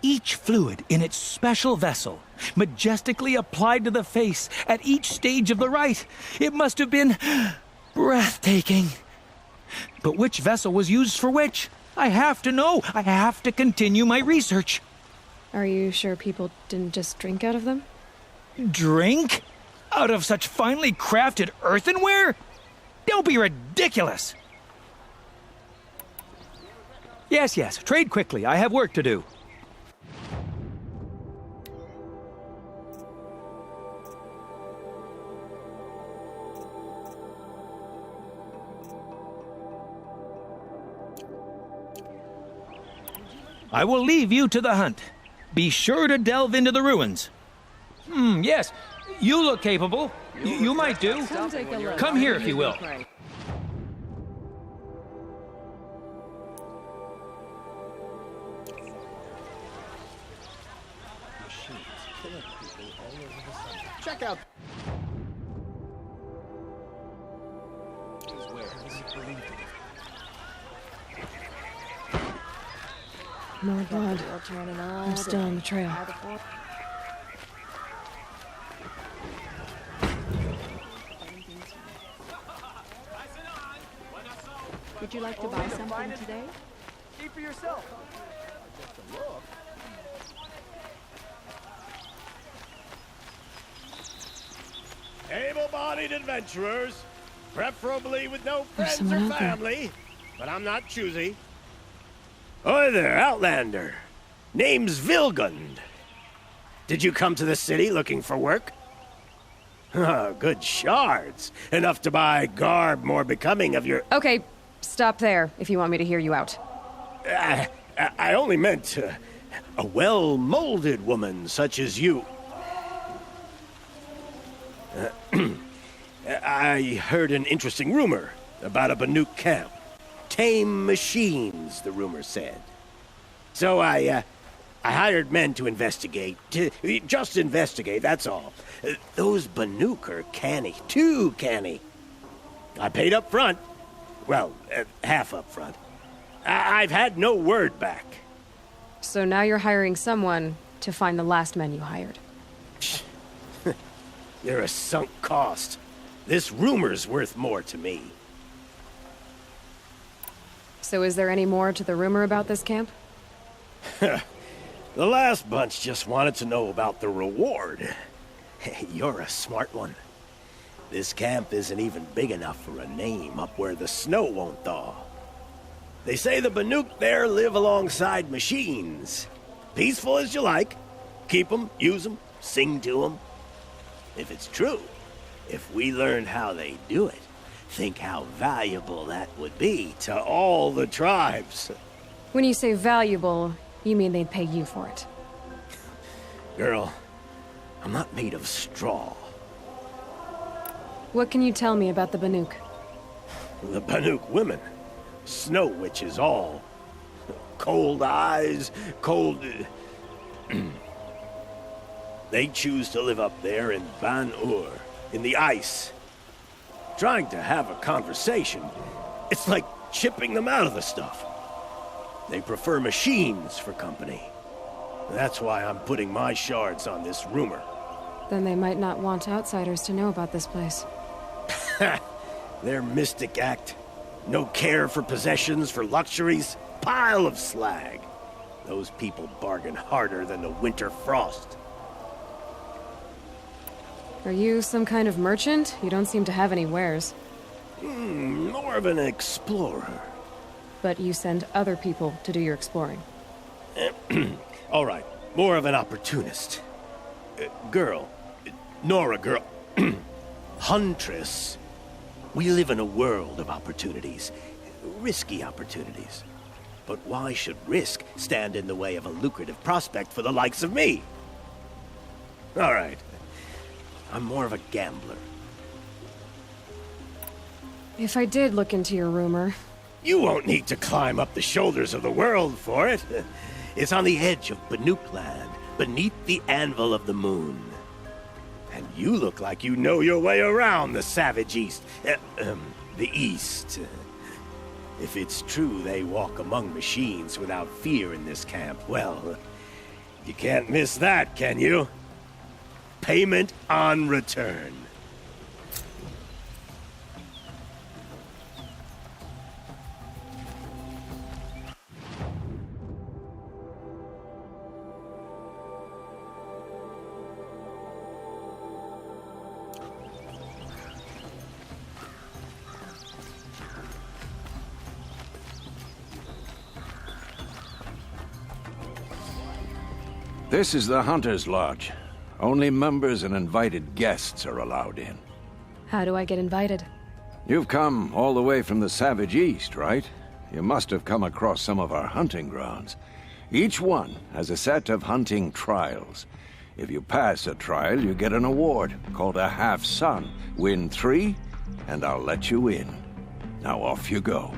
Each fluid in its special vessel, majestically applied to the face at each stage of the rite. It must have been breathtaking. But which vessel was used for which? I have to know. I have to continue my research.
Are you sure people didn't just drink out of them?
Drink? Out of such finely crafted earthenware? Don't be ridiculous. Yes, trade quickly. I have work to do. I will leave you to the hunt. Be sure to delve into the ruins. Yes, you look capable. You might do.
Come take a look.
Come here if you will.
Check out.
More blood. I'm still on the trail.
Would you like to buy something today?
Keep for yourself. Just a look. Able-bodied adventurers, preferably with no friends or family, but I'm not choosy. Oi there, Outlander. Name's Vilgund. Did you come to the city looking for work? Good shards. Enough to buy garb more becoming of your...
Okay, stop there if you want me to hear you out.
I only meant a well-molded woman such as you. I heard an interesting rumor about a Banuk camp. Tame machines, the rumor said. So I hired men to investigate. Just investigate, that's all. Those Banuk are canny. Too canny. I paid up front. Well, half up front. I've had no word back.
So now you're hiring someone to find the last men you hired.
They're a sunk cost. This rumor's worth more to me.
So is there any more to the rumor about this camp?
The last bunch just wanted to know about the reward. You're a smart one. This camp isn't even big enough for a name up where the snow won't thaw. They say the Banuk there live alongside machines. Peaceful as you like. Keep them, use them, sing to them. If it's true, if we learned how they do it, think how valuable that would be to all the tribes.
When you say valuable, you mean they'd pay you for it.
Girl, I'm not made of straw.
What can you tell me about the Banuk?
The Banuk women. Snow witches all. Cold eyes, cold... They choose to live up there in Ban-Ur, in the ice. Trying to have a conversation, it's like chipping them out of the stuff. They prefer machines for company. That's why I'm putting my shards on this rumor.
Then they might not want outsiders to know about this place.
Their mystic act. No care for possessions, for luxuries. Pile of slag. Those people bargain harder than the winter frost.
Are you some kind of merchant? You don't seem to have any wares.
More of an explorer.
But you send other people to do your exploring.
All right, more of an opportunist. Girl. Nora, girl. Huntress. We live in a world of opportunities. Risky opportunities. But why should risk stand in the way of a lucrative prospect for the likes of me? All right. I'm more of a gambler.
If I did look into your rumor...
You won't need to climb up the shoulders of the world for it. It's on the edge of Banuk land, beneath the anvil of the moon. And you look like you know your way around the savage east. The east. If it's true they walk among machines without fear in this camp, well, you can't miss that, can you? Payment on return.
This is the Hunter's Lodge. Only members and invited guests are allowed in.
How do I get invited?
You've come all the way from the Savage East, right? You must have come across some of our hunting grounds. Each one has a set of hunting trials. If you pass a trial, you get an award called a half-sun. Win 3, and I'll let you in. Now off you go.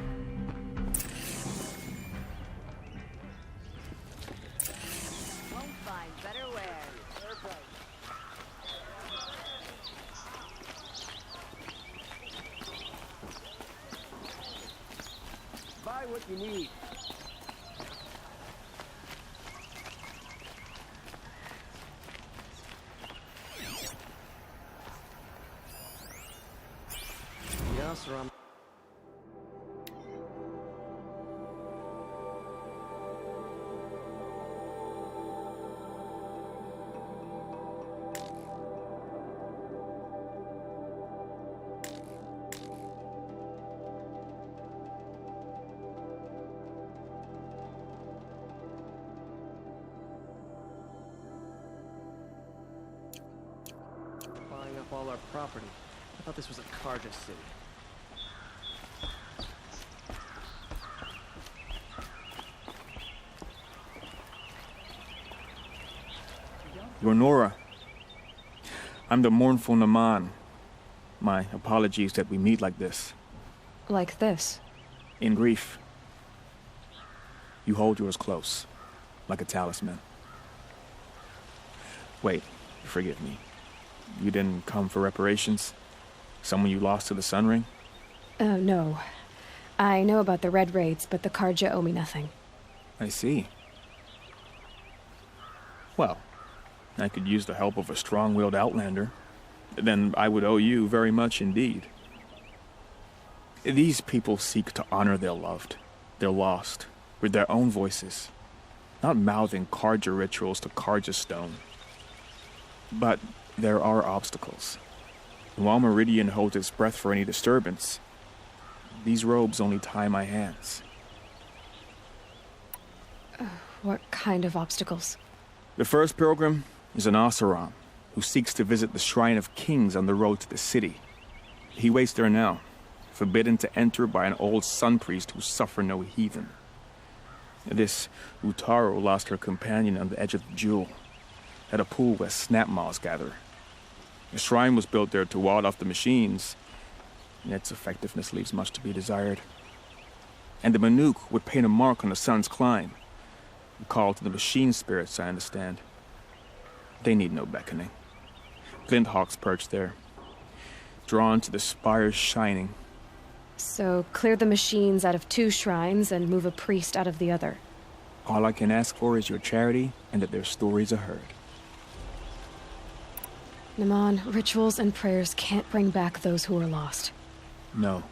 Buy what you need.
Yes, Ram. Buying up all our property. I thought this was a Carja city.
You're Nora.
I'm the mournful Naman. My apologies that we meet like this.
Like this?
In grief. You hold yours close, like a talisman. Wait, forgive me. You didn't come for reparations? Someone you lost to the Sun Ring?
No. I know about the Red Raids, but the Karja owe me nothing.
I see. Well, I could use the help of a strong-willed outlander. Then I would owe you very much indeed. These people seek to honor their loved, their lost, with their own voices, not mouthing Karja rituals to Karja stone. But there are obstacles. And while Meridian holds its breath for any disturbance, these robes only tie my hands.
What kind of obstacles?
The first pilgrim is an Oseram who seeks to visit the Shrine of Kings on the road to the city. He waits there now, forbidden to enter by an old sun priest who suffer no heathen. This Utaru lost her companion on the edge of the jewel, at a pool where snap moths gather. The shrine was built there to ward off the machines, and its effectiveness leaves much to be desired. And the Manuk would paint a mark on the sun's climb, a call to the machine spirits, I understand. They need no beckoning. Glint hawks perch there, drawn to the spire's shining.
So clear the machines out of 2 shrines and move a priest out of the other.
All I can ask for is your charity and that their stories are heard.
Naman, rituals and prayers can't bring back those who are lost.
No,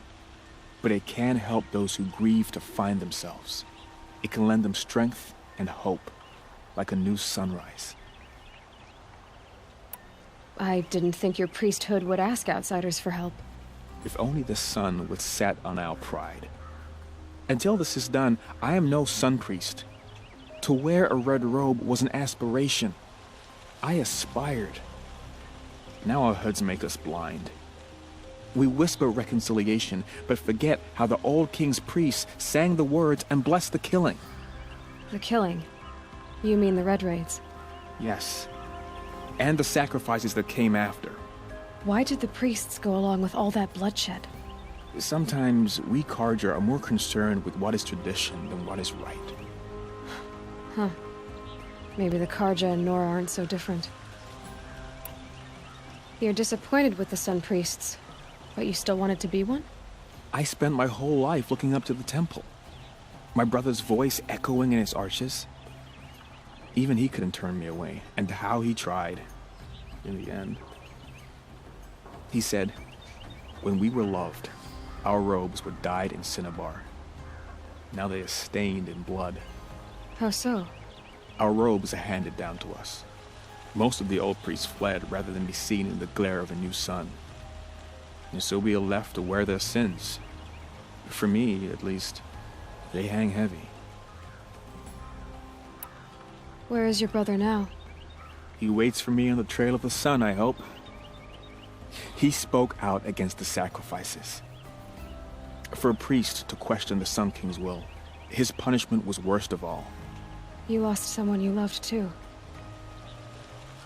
but it can help those who grieve to find themselves. It can lend them strength and hope, like a new sunrise.
I didn't think your priesthood would ask outsiders for help.
If only the sun would set on our pride. Until this is done, I am no sun priest. To wear a red robe was an aspiration. I aspired. Now our hoods make us blind. We whisper reconciliation, but forget how the old king's priests sang the words and blessed the killing.
The killing? You mean the Red Raids?
Yes. And the sacrifices that came after.
Why did the priests go along with all that bloodshed?
Sometimes we Karja are more concerned with what is tradition than what is right.
Huh. Maybe the Karja and Nora aren't so different. You're disappointed with the Sun Priests, but you still wanted to be one?
I spent my whole life looking up to the temple. My brother's voice echoing in its arches. Even he couldn't turn me away, and how he tried, in the end. He said, when we were loved, our robes were dyed in cinnabar. Now they are stained in blood.
How so?
Our robes are handed down to us. Most of the old priests fled rather than be seen in the glare of a new sun. And so we are left to wear their sins. For me, at least, they hang heavy.
Where is your brother now?
He waits for me on the trail of the sun, I hope. He spoke out against the sacrifices. For a priest to question the Sun King's will, his punishment was worst of all.
You lost someone you loved too.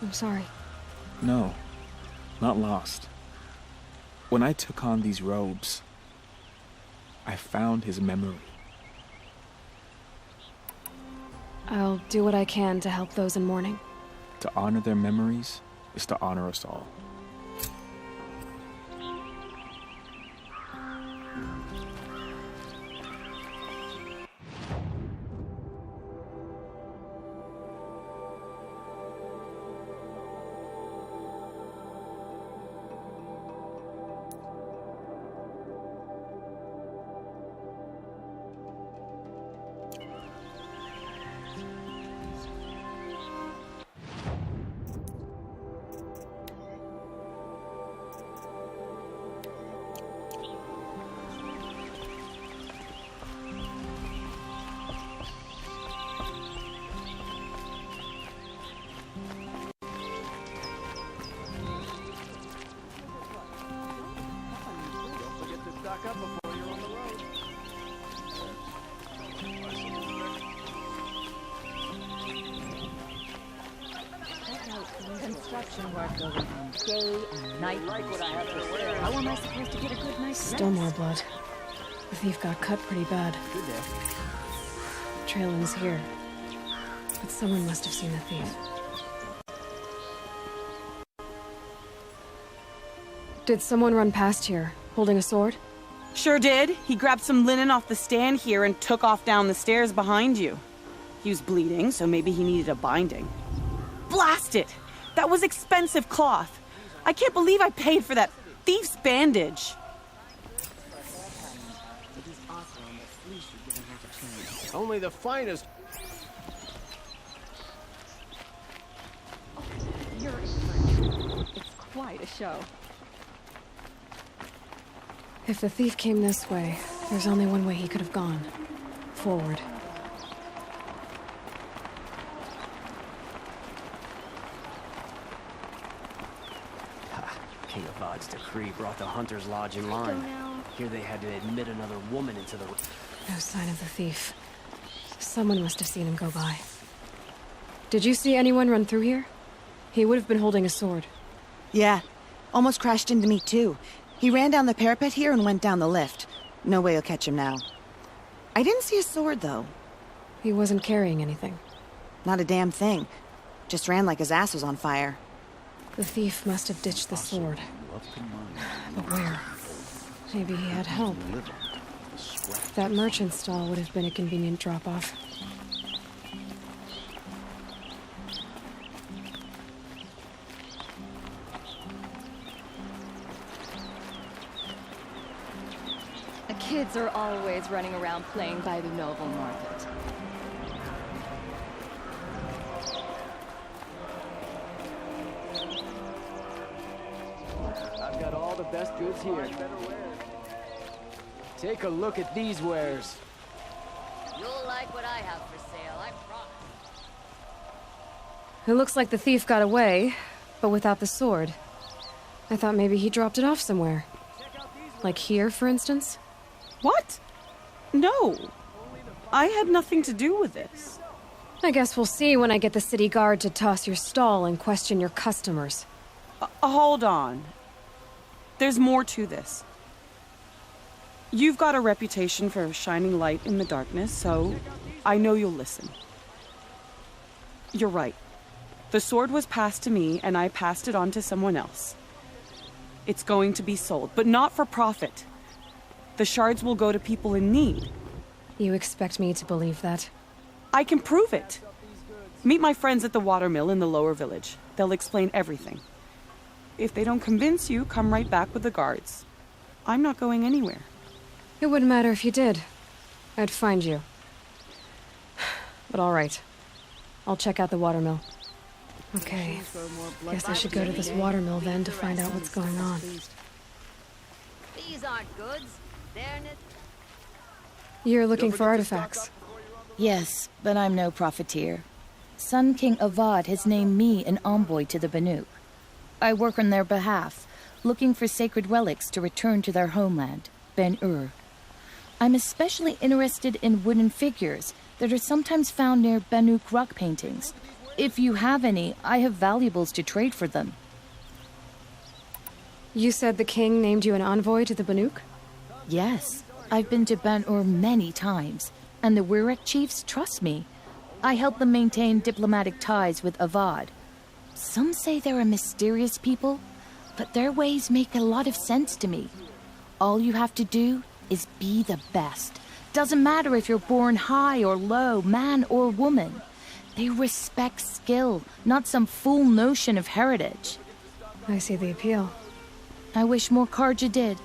I'm sorry.
No, not lost. When I took on these robes, I found his memory.
I'll do what I can to help those in mourning.
To honor their memories is to honor us all.
construction work going on day and night. How am I supposed to get a good night's
Still
rest?
more blood. The thief got cut pretty bad.
Good there.
Trail ends here. But someone must have seen the thief. Did someone run past here, holding a sword?
Sure did. He grabbed some linen off the stand here and took off down the stairs behind you. He was bleeding, so maybe he needed a binding. Blast it! That was expensive cloth. I can't believe I paid for that thief's bandage.
Only the finest.
You're in for a treat. It's quite a show.
If the thief came this way, there's only one way he could have gone. Forward.
King Avad's decree brought the Hunter's Lodge in line. Here they had to admit another woman into the...
No sign of the thief. Someone must have seen him go by. Did you see anyone run through here? He would have been holding a sword.
Yeah. Almost crashed into me, too. He ran down the parapet here and went down the lift. No way you'll catch him now. I didn't see a sword, though.
He wasn't carrying anything.
Not a damn thing. Just ran like his ass was on fire.
The thief must have ditched the sword. But where? Maybe he had help. That merchant stall would have been a convenient drop-off.
The kids are always running around playing by the noble market.
I've got all the best goods here. Take a look at these wares.
You'll like what I have for sale, I promise.
It looks like the thief got away, but without the sword. I thought maybe he dropped it off somewhere. Like here, for instance?
What? No. I had nothing to do with this.
I guess we'll see when I get the city guard to toss your stall and question your customers.
Hold on. There's more to this. You've got a reputation for shining light in the darkness, so I know you'll listen. You're right. The sword was passed to me, and I passed it on to someone else. It's going to be sold, but not for profit. The shards will go to people in need.
You expect me to believe that?
I can prove it. Meet my friends at the watermill in the lower village. They'll explain everything. If they don't convince you, come right back with the guards. I'm not going anywhere.
It wouldn't matter if you did. I'd find you. But all right. I'll check out the watermill. Okay. Guess I should go to this watermill then to find out what's going on.
These aren't goods. They're
You're looking for artifacts?
Yes, but I'm no profiteer. Sun King Avad has named me an envoy to the Banuk. I work on their behalf, looking for sacred relics to return to their homeland, Ben-Ur. I'm especially interested in wooden figures that are sometimes found near Banuk rock paintings. If you have any, I have valuables to trade for them.
You said the king named you an envoy to the Banuk?
Yes, I've been to Ben-Ur many times, and the Wirek chiefs trust me. I help them maintain diplomatic ties with Avad. Some say they're a mysterious people, but their ways make a lot of sense to me. All you have to do is be the best. Doesn't matter if you're born high or low, man or woman. They respect skill, not some fool notion of heritage.
I see the appeal.
I wish more Karja did.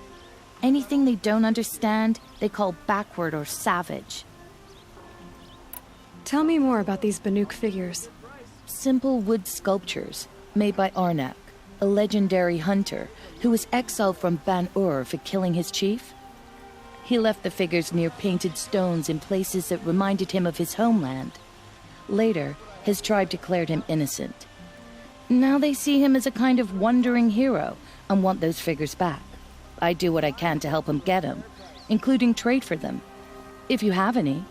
Anything they don't understand, they call backward or savage.
Tell me more about these Banuk figures.
Simple wood sculptures made by Arnak, a legendary hunter who was exiled from Ban-Ur for killing his chief. He left the figures near painted stones in places that reminded him of his homeland. Later, his tribe declared him innocent. Now they see him as a kind of wandering hero and want those figures back. I do what I can to help him get them, including trade for them, if you have any.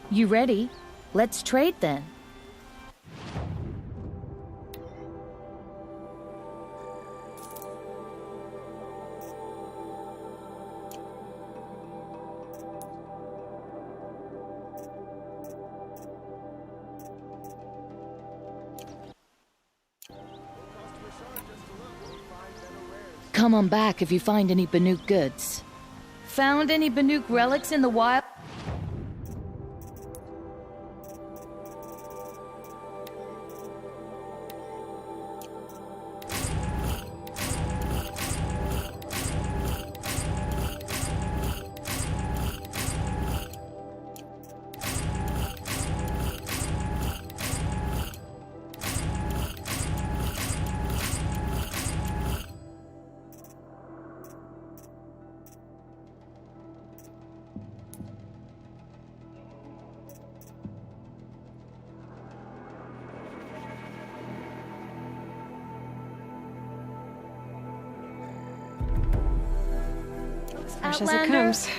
You ready? Let's trade then. come on back if you find any Banuk goods. Found any Banuk relics in the wild?
Fresh as it comes.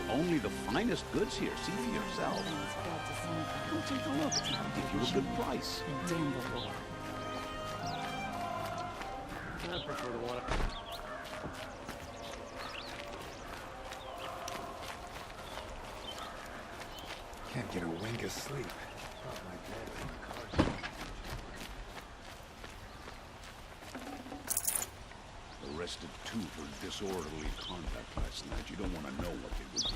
Only the finest goods here. See for yourself. Come take a look. I'll give you a good price.
Damn the war.
I prefer the one.
Can't get a wink of sleep.
Arrested two for disorderly conduct last night. You don't want to know what they would do.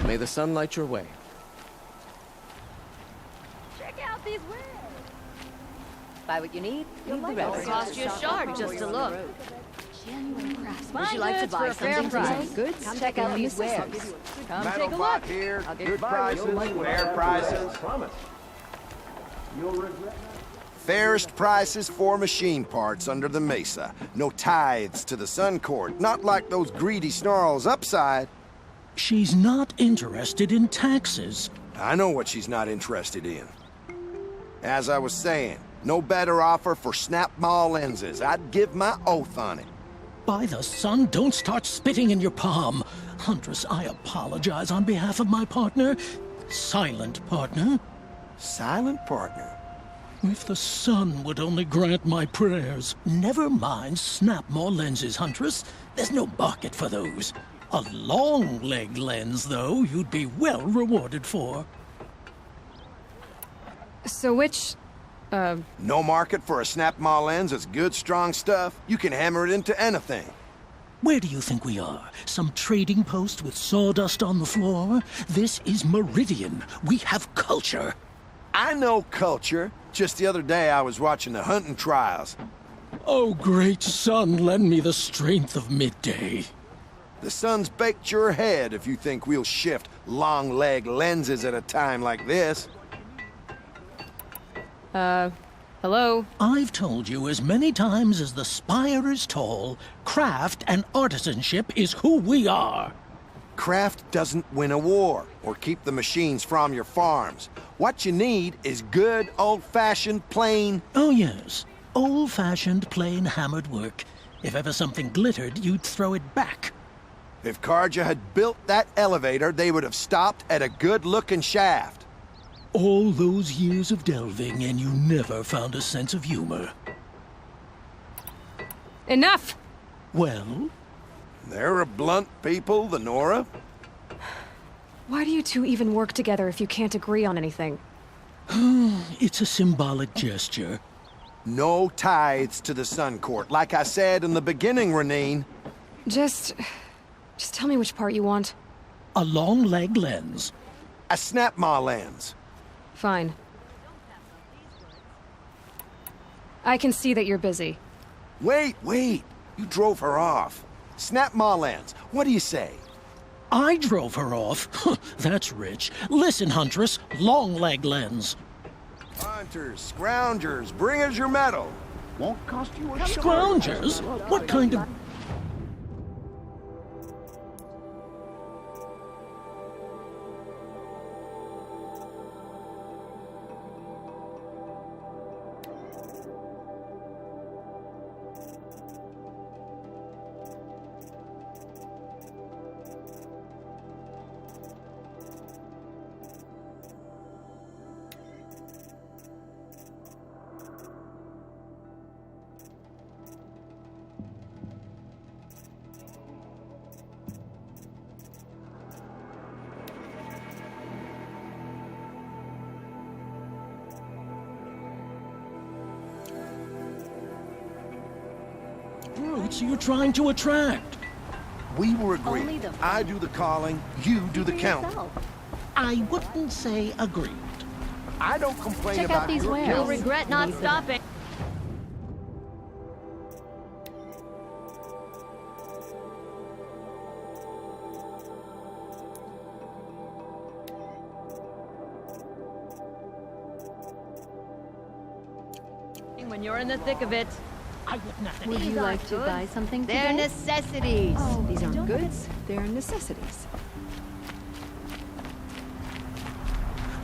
May the sun light your way.
Check out these wares.
Buy what you need, leave the
It'll
rest.
cost you a shard just to look.
Genuine craftsmanship.
Would you like to buy something today?
Goods?
Come
Check out these wares.
Come
Metal
take a
pot
look.
here.
I'll give
Good
you
prices, fair prices.
You'll regret
Fairest prices for machine parts under the mesa. No tithes to the Sun Court. Not like those greedy snarls upside.
She's not interested in taxes.
I know what she's not interested in. As I was saying, no better offer for snap-maw lenses. I'd give my oath on it.
By the sun, don't start spitting in your palm. Huntress, I apologize on behalf of my partner. Silent partner.
Silent partner?
If the sun would only grant my prayers. Never mind snap-maw lenses, Huntress. There's no market for those. A long-leg lens, though, you'd be well rewarded for.
So which,
No market for a snap-maw lens that's good, strong stuff? You can hammer it into anything.
Where do you think we are? Some trading post with sawdust on the floor? This is Meridian. We have culture.
I know culture. Just the other day I was watching the hunting trials.
Oh, great sun, lend me the strength of midday.
The sun's baked your head if you think we'll shift long-leg lenses at a time like this.
hello?
I've told you as many times as the spire is tall, craft and artisanship is who we are.
Craft doesn't win a war or keep the machines from your farms. What you need is good, old-fashioned, plain...
Oh, yes. Old-fashioned, plain hammered work. If ever something glittered, you'd throw it back.
If Karja had built that elevator, they would have stopped at a good-looking shaft.
All those years of delving, and you never found a sense of humor.
Enough!
Well?
They're a blunt people, the Nora.
Why do you two even work together if you can't agree on anything?
It's a symbolic gesture.
No tithes to the Sun Court, like I said in the beginning, Renine.
Just tell me which part you want.
A long leg lens.
A snap-maw lens.
Fine. I can see that you're busy.
Wait. You drove her off. Snap-maw lens. What do you say?
I drove her off? That's rich. Listen, Huntress, long leg lens.
Hunters, scroungers, bring us your medal.
Won't cost you a
Scroungers? What kind of... Brutes you're trying to attract?
We were agreed. I do the calling, you do the counting.
I wouldn't say agreed.
I don't complain
Check
about
out these
your
wares. You'll regret not stopping. When you're in the thick of it.
Would you like to buy something
They're
today?
necessities.
Oh, these aren't goods. They're necessities.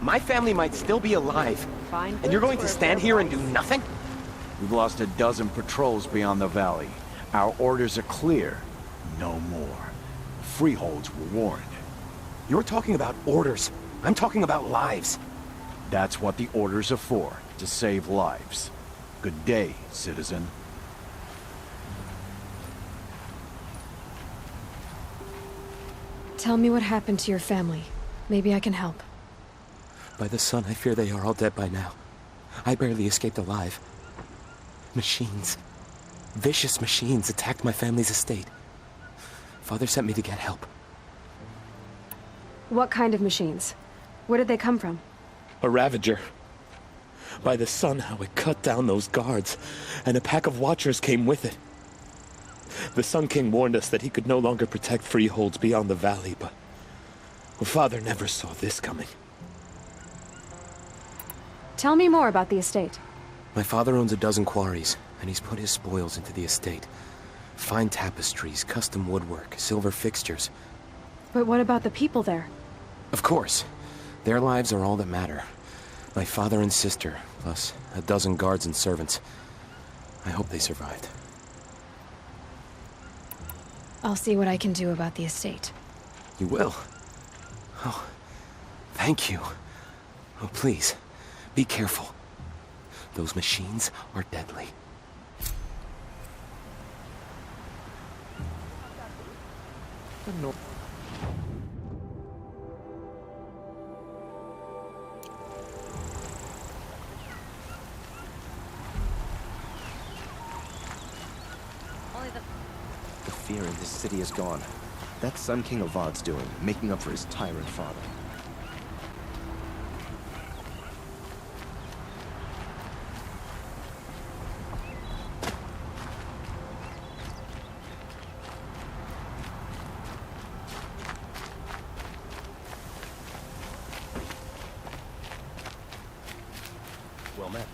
My family might still be alive. And you're going to stand here and do nothing?
We've lost a dozen patrols beyond the valley. Our orders are clear. No more. Freeholds were warned.
You're talking about orders. I'm talking about lives.
That's what the orders are for, to save lives. Good day, citizen.
Tell me what happened to your family. Maybe I can help.
By the sun, I fear they are all dead by now. I barely escaped alive. Machines. Vicious machines attacked my family's estate. Father sent me to get help.
What kind of machines? Where did they come from?
A Ravager. By the sun, how it cut down those guards, and a pack of watchers came with it. The Sun King warned us that he could no longer protect freeholds beyond the valley, but Father never saw this coming.
Tell me more about the estate.
My father owns a dozen quarries, and he's put his spoils into the estate. Fine tapestries, custom woodwork, silver fixtures.
But what about the people there?
Of course. Their lives are all that matter. My father and sister, plus a dozen guards and servants. I hope they survived.
I'll see what I can do about the estate.
You will? Oh, thank you. Oh, please, be careful. Those machines are deadly.
The fear in this city is gone. That's Sun King Avad's doing, making up for his tyrant father. Well met.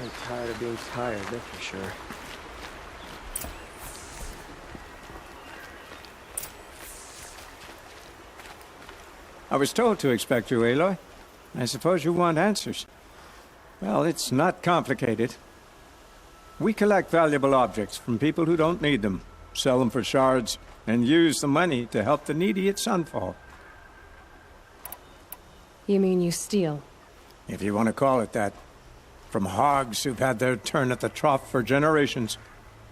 I'm tired of being tired, that's for sure.
I was told to expect you, Aloy. I suppose you want answers. Well, it's not complicated. We collect valuable objects from people who don't need them, sell them for shards, and use the money to help the needy at Sunfall.
You mean you steal?
If you want to call it that. From hogs who've had their turn at the trough for generations.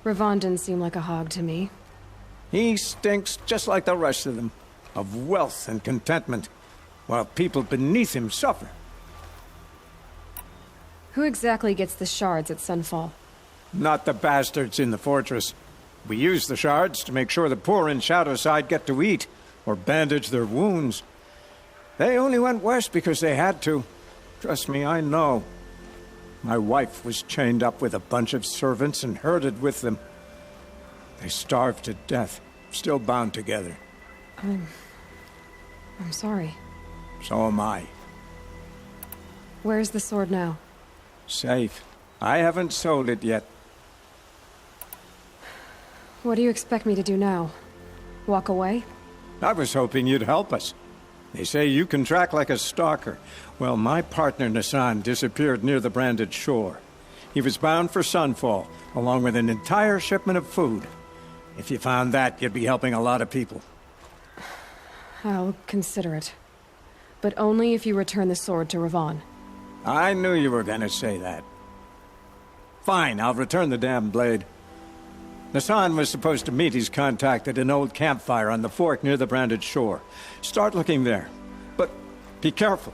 Ravon didn't seem like a hog to me.
He stinks just like the rest of them, of wealth and contentment, while people beneath him suffer.
Who exactly gets the shards at Sunfall?
Not the bastards in the fortress. We use the shards to make sure the poor in Shadowside get to eat, or bandage their wounds. They only went west because they had to. Trust me, I know. My wife was chained up with a bunch of servants and herded with them. They starved to death, still bound together.
I'm sorry.
So am I.
Where's the sword now?
Safe. I haven't sold it yet.
What do you expect me to do now? Walk away?
I was hoping you'd help us. They say you can track like a stalker. Well, my partner Nassan disappeared near the branded shore. He was bound for Sunfall, along with an entire shipment of food. If you found that, you'd be helping a lot of people.
I'll consider it. But only if you return the sword to Ravon.
I knew you were gonna say that. Fine, I'll return the damn blade. Nassan was supposed to meet his contact at an old campfire on the fork near the branded shore. Start looking there. But be careful.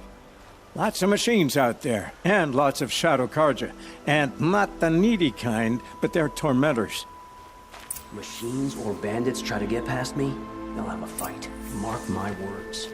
Lots of machines out there, and lots of Shadow Karja. And not the needy kind, but they're tormentors.
Machines or bandits try to get past me, they'll have a fight. Mark my words.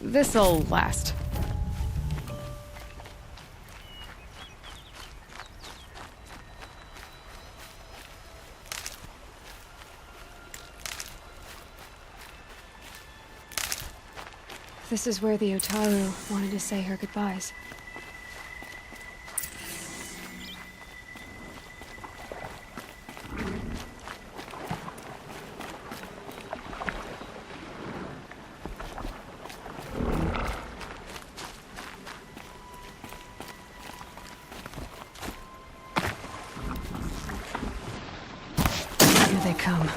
This'll last. This is where the Otaru wanted to say her goodbyes. Here they come.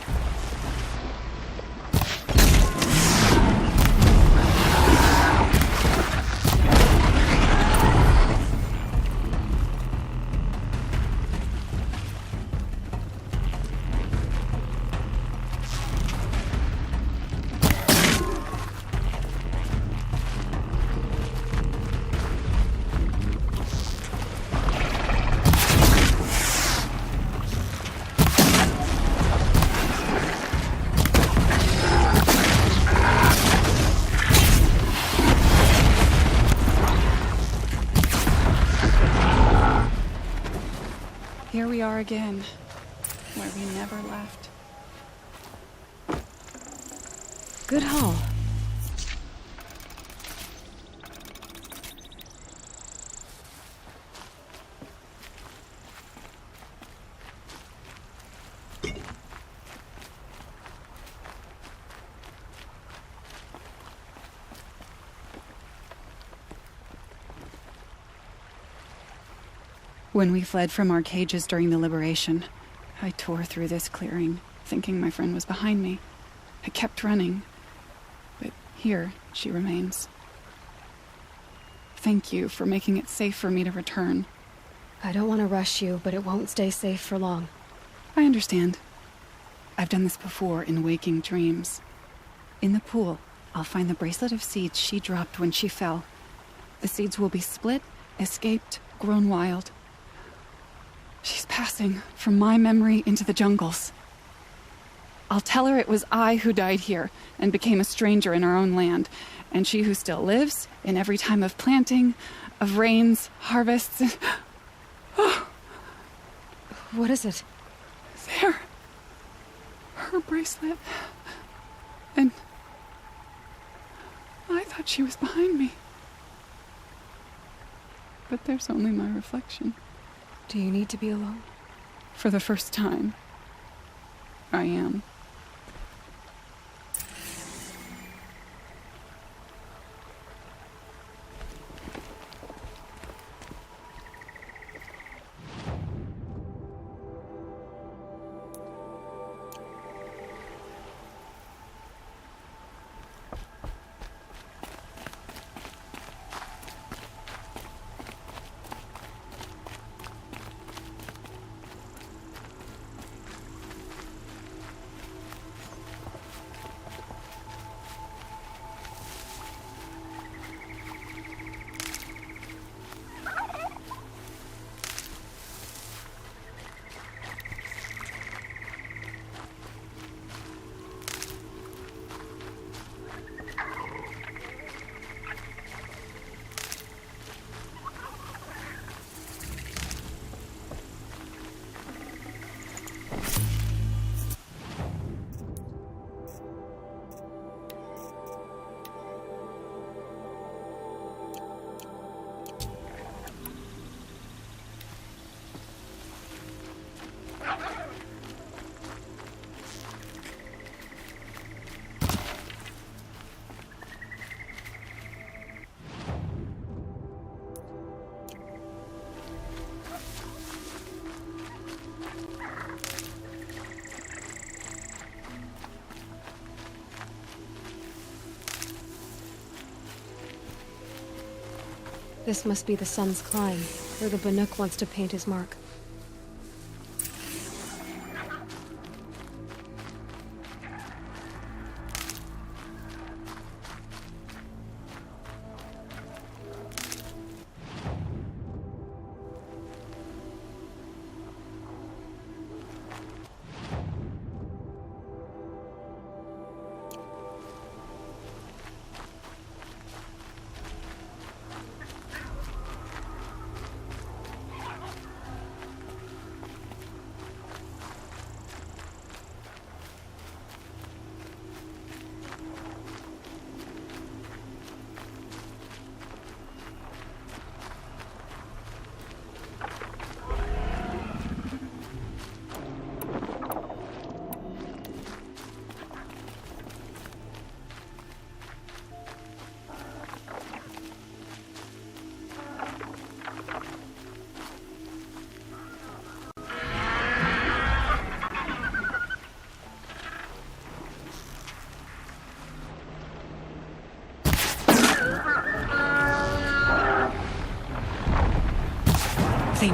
Here we are again, where we never left.
Good haul.
When we fled from our cages during the liberation, I tore through this clearing, thinking my friend was behind me. I kept running, but here she remains. Thank you for making it safe for me to return.
I don't want to rush you, but it won't stay safe for long.
I understand. I've done this before in waking dreams. In the pool, I'll find the bracelet of seeds she dropped when she fell. The seeds will be split, escaped, grown wild. She's passing from my memory into the jungles. I'll tell her it was I who died here and became a stranger in our own land, and she who still lives in every time of planting, of rains, harvests, and... Oh.
What is it?
There. Her bracelet. And I thought she was behind me. But there's only my reflection.
Do you need to be alone?
For the first time, I am.
This must be the sun's climb, where the Banuk wants to paint his mark.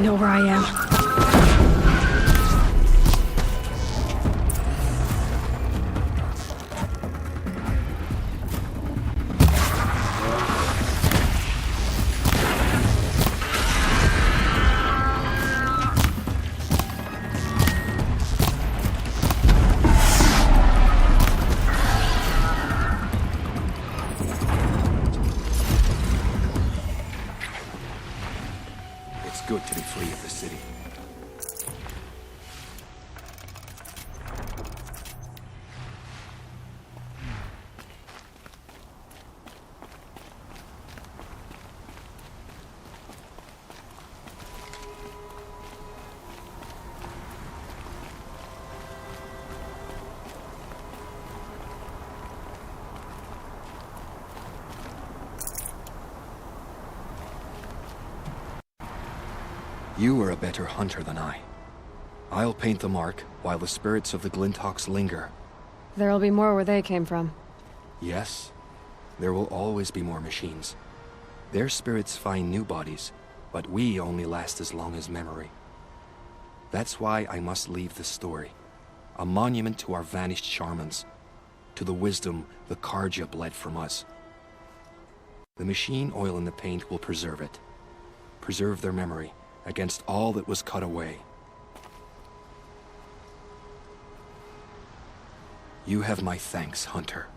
know where I am.
It's good to be free of the city. You are a better hunter than I. I'll paint the mark while the spirits of the Glinthawks linger.
There'll be more where they came from.
Yes, there will always be more machines. Their spirits find new bodies, but we only last as long as memory. That's why I must leave the story. A monument to our vanished shamans, to the wisdom the Karja bled from us. The machine oil in the paint will preserve it. Preserve their memory against all that was cut away. You have my thanks, Hunter.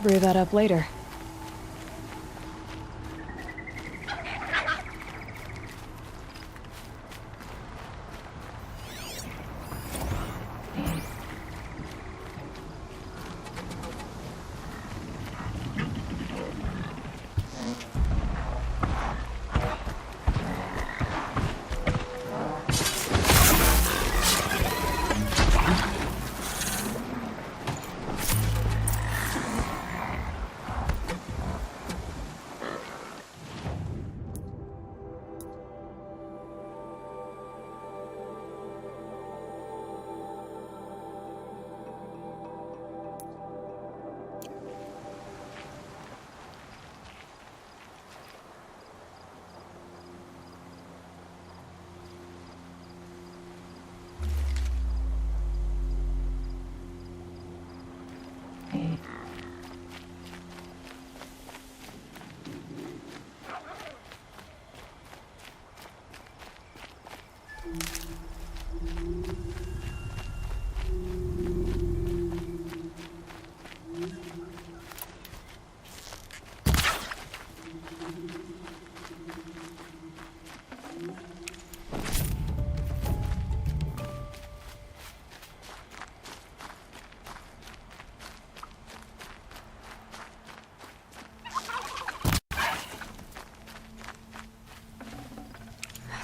Brew that up later.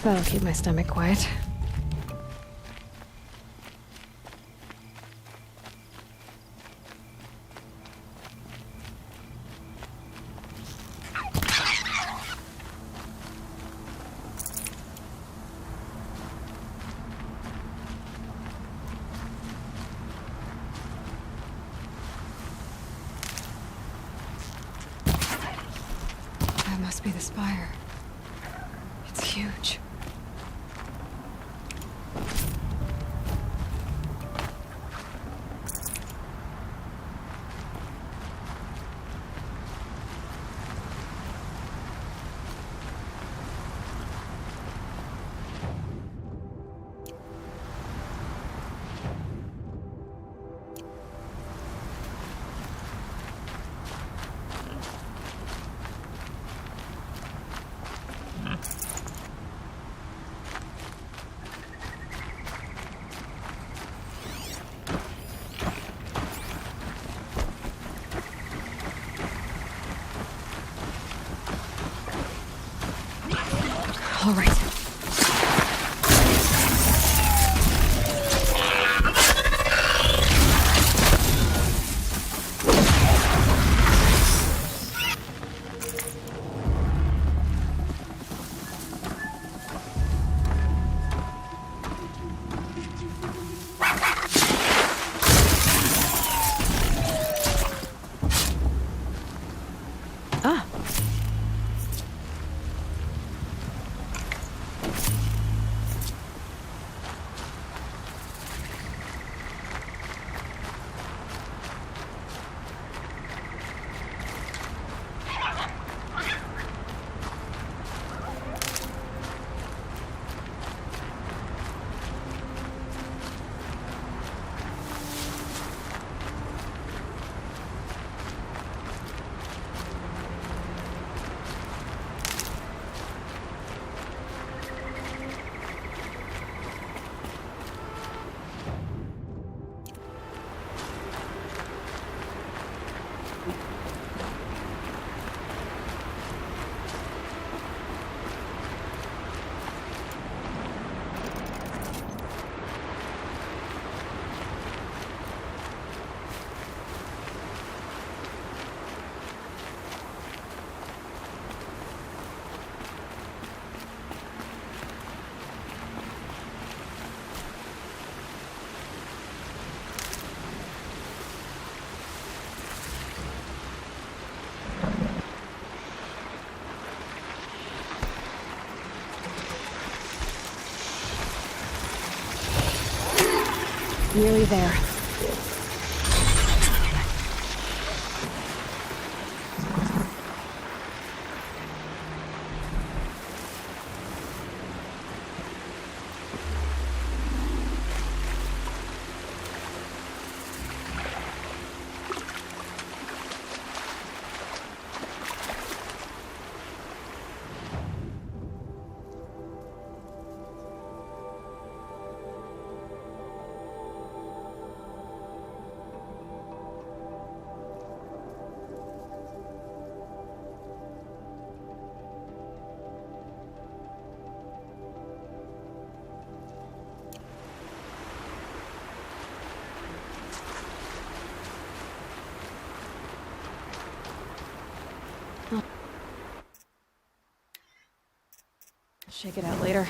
That'll keep my stomach quiet. That must be the spire. It's huge. All right. Ah. Nearly there. Check it out later.